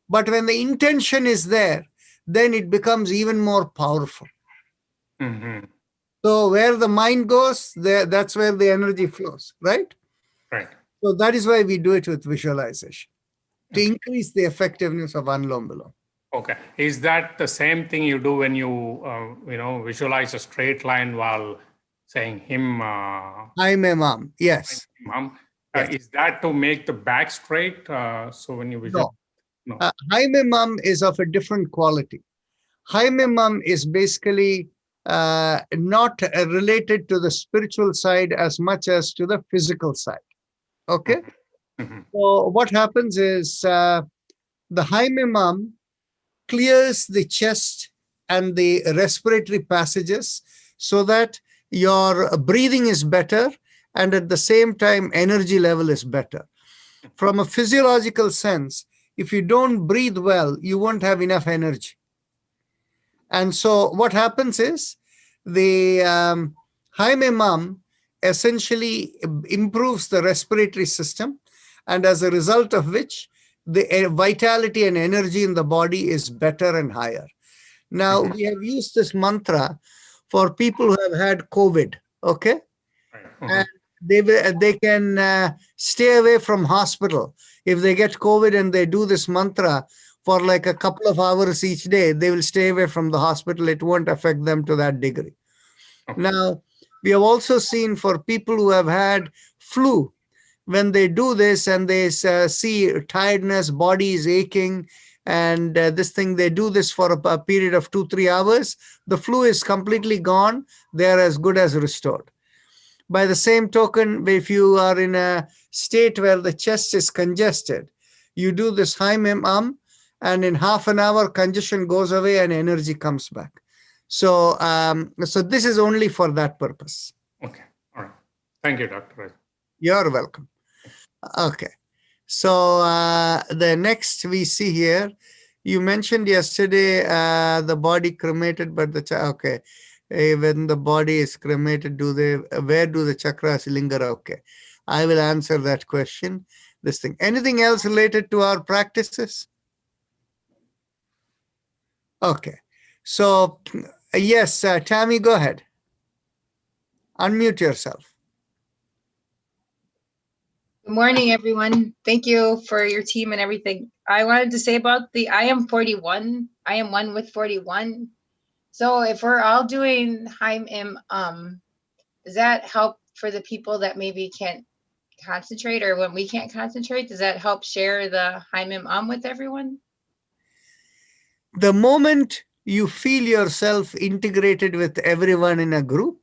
But when the intention is there, then it becomes even more powerful. So where the mind goes, that's where the energy flows, right? Right. So that is why we do it with visualization, to increase the effectiveness of Anulom Vilom. Okay. Is that the same thing you do when you, visualize a straight line while saying him? I'm a mom. Yes. Mom. Yes. Is that to make the back straight? So when you visualize? No. Jaime Mum is of a different quality. Jaime Mum is basically not related to the spiritual side as much as to the physical side. Okay? So what happens is, the Jaime Mum clears the chest and the respiratory passages so that your breathing is better, and at the same time, energy level is better. From a physiological sense, if you don't breathe well, you won't have enough energy. And so what happens is, the Jaime Mum essentially improves the respiratory system, and as a result of which, the vitality and energy in the body is better and higher. Now, we have used this mantra for people who have had COVID, okay? And they can stay away from hospital. If they get COVID and they do this mantra for like a couple of hours each day, they will stay away from the hospital. It won't affect them to that degree. Now, we have also seen for people who have had flu, when they do this and they see tiredness, body is aching, and this thing, they do this for a period of 2-3 hours, the flu is completely gone. They are as good as restored. By the same token, if you are in a state where the chest is congested, you do this Jaime Mum, and in half an hour, congestion goes away and energy comes back. So, so this is only for that purpose. Okay. All right. Thank you, Dr. You're welcome. Okay. So the next we see here, you mentioned yesterday the body cremated, but okay. When the body is cremated, where do the chakras linger? Okay. I will answer that question. This thing. Anything else related to our practices? Okay. So, yes, Tammy, go ahead. Unmute yourself. Good morning, everyone. Thank you for your team and everything. I wanted to say about the I am 41. I am one with 41. So if we're all doing Haim does that help for the people that maybe can't concentrate, or when we can't concentrate, does that help share the Haimim with everyone? The moment you feel yourself integrated with everyone in a group,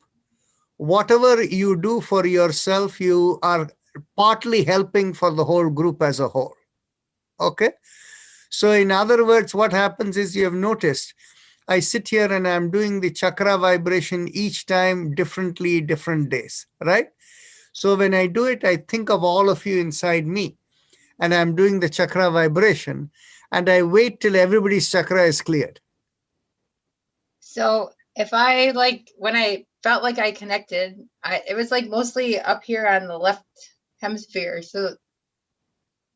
whatever you do for yourself, you are partly helping for the whole group as a whole. Okay? So in other words, what happens is, you have noticed, I sit here and I'm doing the chakra vibration each time differently, different days, right? So when I do it, I think of all of you inside me, and I'm doing the chakra vibration, and I wait till everybody's chakra is cleared. So if I like, when I felt like I connected, it was like mostly up here on the left hemisphere. So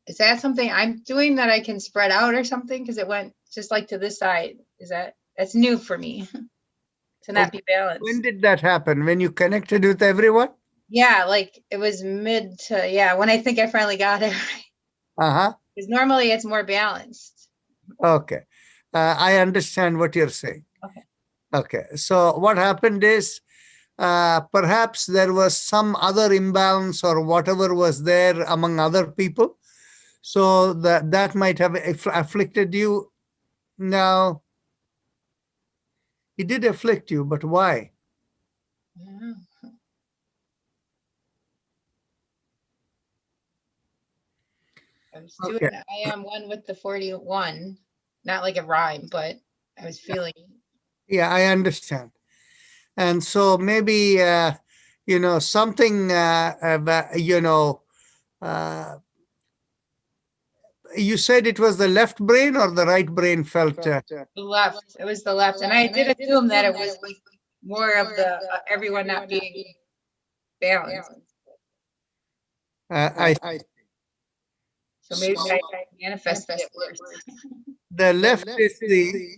is that something I'm doing that I can spread out or something? Because it went just like to this side. That's new for me to not be balanced. When did that happen? When you connected with everyone? Yeah, like it was mid to, yeah, when I think I finally got it. Uh-huh. Because normally it's more balanced. Okay. I understand what you're saying. Okay. Okay. So what happened is, perhaps there was some other imbalance or whatever was there among other people. So that might have afflicted you. Now, it did afflict you, but why? Yeah. I was doing Okay. I am one with the 41, not like a rhyme, but I was feeling. Yeah, I understand. And so maybe, something, you said it was the left brain or the right brain felt? The left. It was the left. And I did assume that it was like more of the everyone not being balanced. So maybe I manifested it worse. The left is the...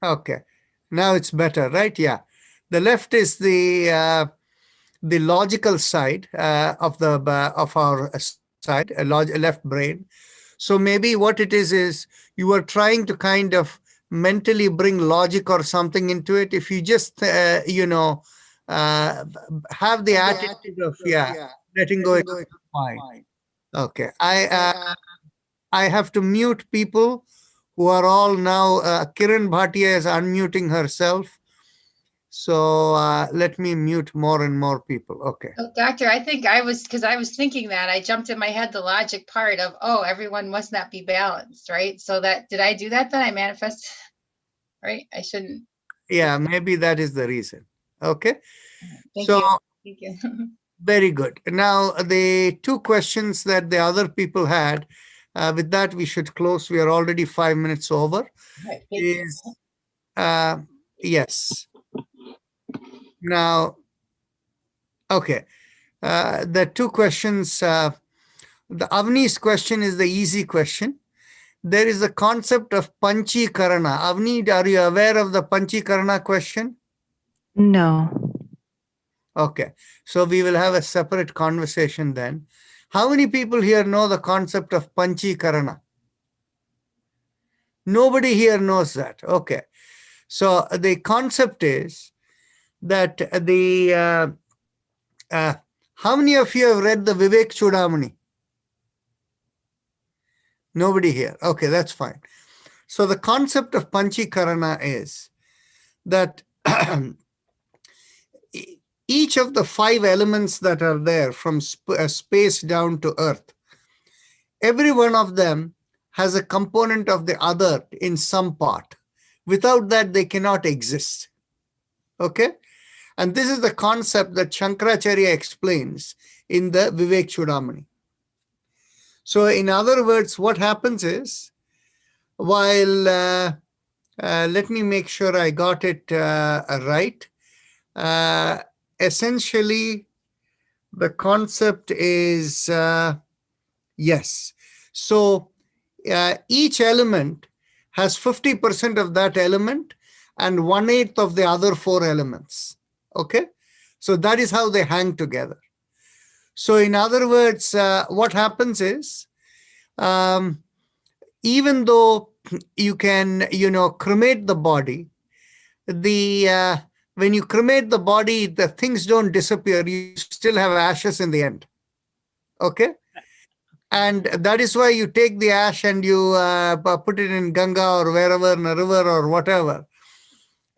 Okay. Now it's better, right? Yeah. The left is the logical side of our side, left brain. So maybe what it is you are trying to kind of mentally bring logic or something into it. If you just have the attitude of letting go, it's fine. Okay. I have to mute people who are all now. Kiran Bhatia is unmuting herself. So let me mute more and more people. Okay. Oh, doctor, I think because I was thinking that I jumped in my head the logic part of, everyone must not be balanced, right? So did I do that then? I manifested, right? I shouldn't. Yeah, maybe that is the reason. Okay. Thank you. Thank you. Very good. Now, the two questions that the other people had, with that we should close. We are already 5 minutes over. Right, yes. Now, okay. The two questions, the Avni's question is the easy question. There is a concept of Panchikarana. Avni, are you aware of the Panchikarana question? No. Okay. So we will have a separate conversation then. How many people here know the concept of Panchikarana? Nobody here knows that. Okay. So the concept is that how many of you have read the Vivek Chudamani? Nobody here. Okay, that's fine. So the concept of Panchikarana is that each of the 5 elements that are there, from space down to earth, every one of them has a component of the other in some part. Without that, they cannot exist. Okay? And this is the concept that Shankaracharya explains in the Vivek Chudamani. So in other words, what happens is, while, let me make sure I got it right. Essentially, the concept is, yes. So each element has 50% of that element and 1/8 of the other 4 elements. Okay? So that is how they hang together. So in other words, what happens is, even though you can, cremate the body, when you cremate the body, the things don't disappear. You still have ashes in the end. Okay? And that is why you take the ash and you put it in Ganga or wherever, in a river or whatever.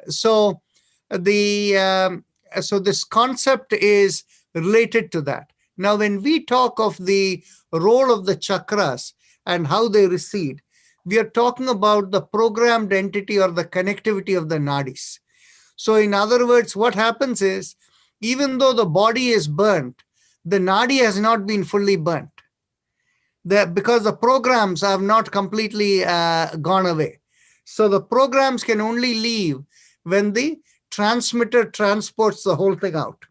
So so this concept is related to that. Now, when we talk of the role of the chakras and how they recede, we are talking about the programmed entity or the connectivity of the nadis. So in other words, what happens is, even though the body is burnt, the nadi has not been fully burnt. Because the programs have not completely gone away. So the programs can only leave when the transmitter transports the whole thing out.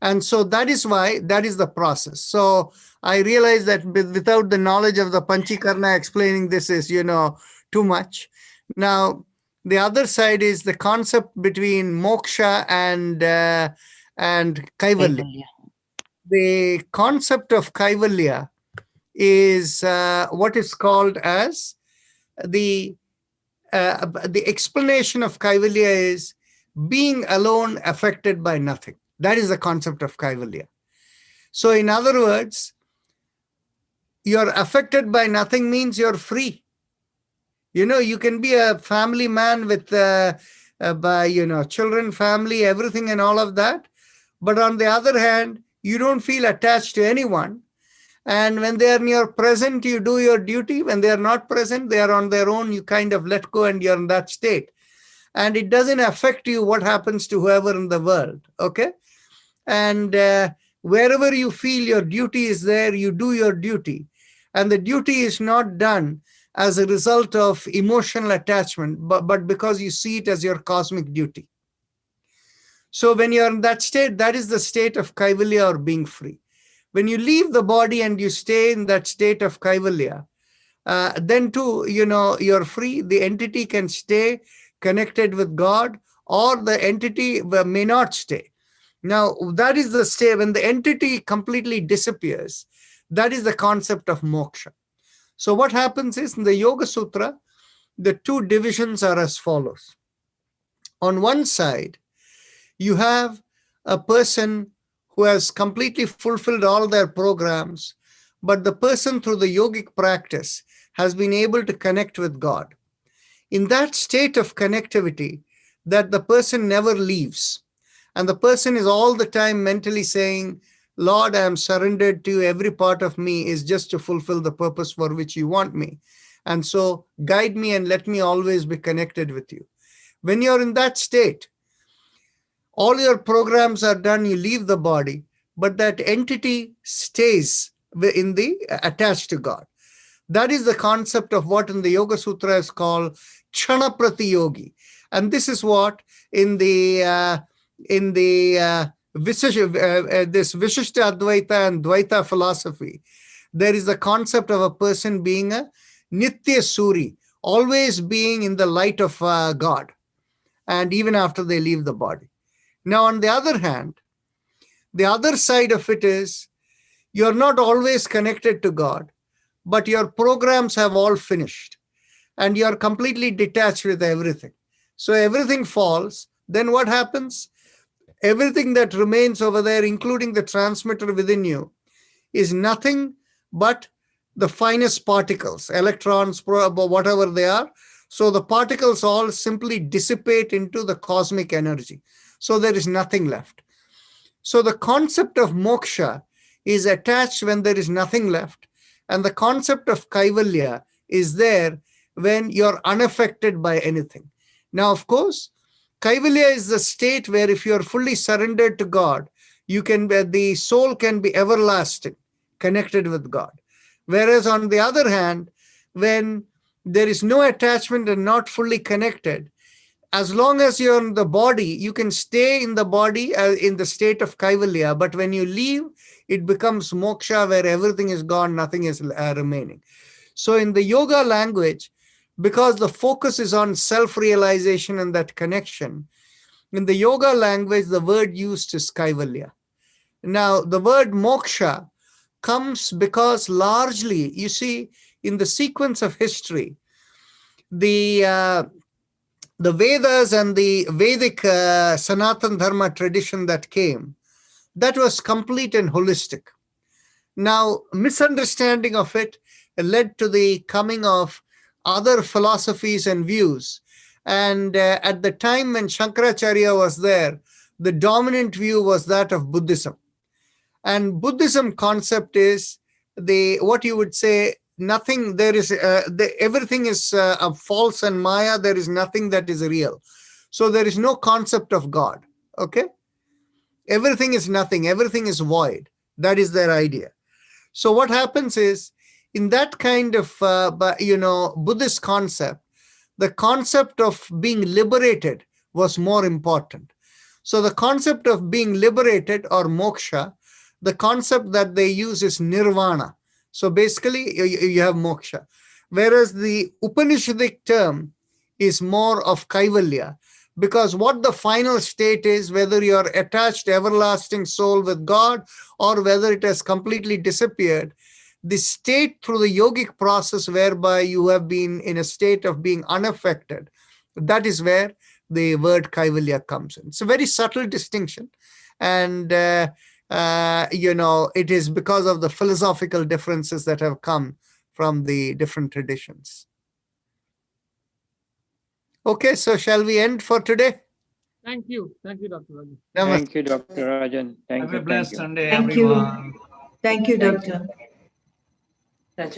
And so that is why, that is the process. So I realize that without the knowledge of the Panchikarna, explaining this is, too much. Now, the other side is the concept between moksha and kaivalya. The concept of kaivalya is what is called as the explanation of kaivalya is being alone, affected by nothing. That is the concept of kaivalya. So in other words, you're affected by nothing means you're free. You can be a family man with children, family, everything and all of that. But on the other hand, you don't feel attached to anyone. And when they are in your present, you do your duty. When they are not present, they are on their own. You kind of let go and you're in that state. And it doesn't affect you what happens to whoever in the world. Okay? And wherever you feel your duty is there, you do your duty. And the duty is not done as a result of emotional attachment, but because you see it as your cosmic duty. So when you're in that state, that is the state of kaivalya or being free. When you leave the body and you stay in that state of kaivalya, then too, you're free. The entity can stay connected with God, or the entity may not stay. Now, that is the state. When the entity completely disappears, that is the concept of moksha. So what happens is, in the Yoga Sutra, the two divisions are as follows. On one side, you have a person who has completely fulfilled all their programs, but the person through the yogic practice has been able to connect with God. In that state of connectivity, that the person never leaves. And the person is all the time mentally saying, Lord, I am surrendered to you. Every part of me is just to fulfill the purpose for which you want me. And so guide me and let me always be connected with you. When you're in that state, all your programs are done, you leave the body, but that entity stays attached to God. That is the concept of what in the Yoga Sutra is called Chana Prati Yogi. And this is what in the this Vishishta Advaita and Dvaita philosophy, there is the concept of a person being a Nitya Suri, always being in the light of God, and even after they leave the body. Now, on the other hand, the other side of it is, you're not always connected to God, but your programs have all finished, and you're completely detached with everything. So everything falls. Then what happens? Everything that remains over there, including the transmitter within you, is nothing but the finest particles, electrons, whatever they are. So the particles all simply dissipate into the cosmic energy. So there is nothing left. So the concept of moksha is attached when there is nothing left. And the concept of kaivalya is there when you're unaffected by anything. Now, of course, kaivalya is the state where if you're fully surrendered to God, the soul can be everlasting, connected with God. Whereas on the other hand, when there is no attachment and not fully connected, as long as you're in the body, you can stay in the body in the state of kaivalya. But when you leave, it becomes moksha, where everything is gone, nothing is remaining. So in the yoga language, because the focus is on self-realization and that connection, in the yoga language, the word used is kaivalya. Now, the word moksha comes because largely, you see, in the sequence of history, the the Vedas and the Vedic Sanatana Dharma tradition that came, that was complete and holistic. Now, misunderstanding of it led to the coming of other philosophies and views. And at the time when Shankaracharya was there, the dominant view was that of Buddhism. And Buddhism concept is what you would say, nothing, there is, everything is false and Maya, there is nothing that is real. So there is no concept of God, okay? Everything is nothing, everything is void. That is their idea. So what happens is, in that kind of, Buddhist concept, the concept of being liberated was more important. So the concept of being liberated or moksha, the concept that they use is nirvana. So basically you have moksha. Whereas the Upanishadic term is more of kaivalya, because what the final state is, whether you are attached everlasting soul with God or whether it has completely disappeared, the state through the yogic process whereby you have been in a state of being unaffected, that is where the word kaivalya comes in. It's a very subtle distinction. And, it is because of the philosophical differences that have come from the different traditions. Okay, so shall we end for today? Thank you. Thank you, Dr. Rajan. Thank you, Dr. Rajan. Thank Have you. a blessed Sunday, Thank you. everyone. Thank you, Doctor. Raju?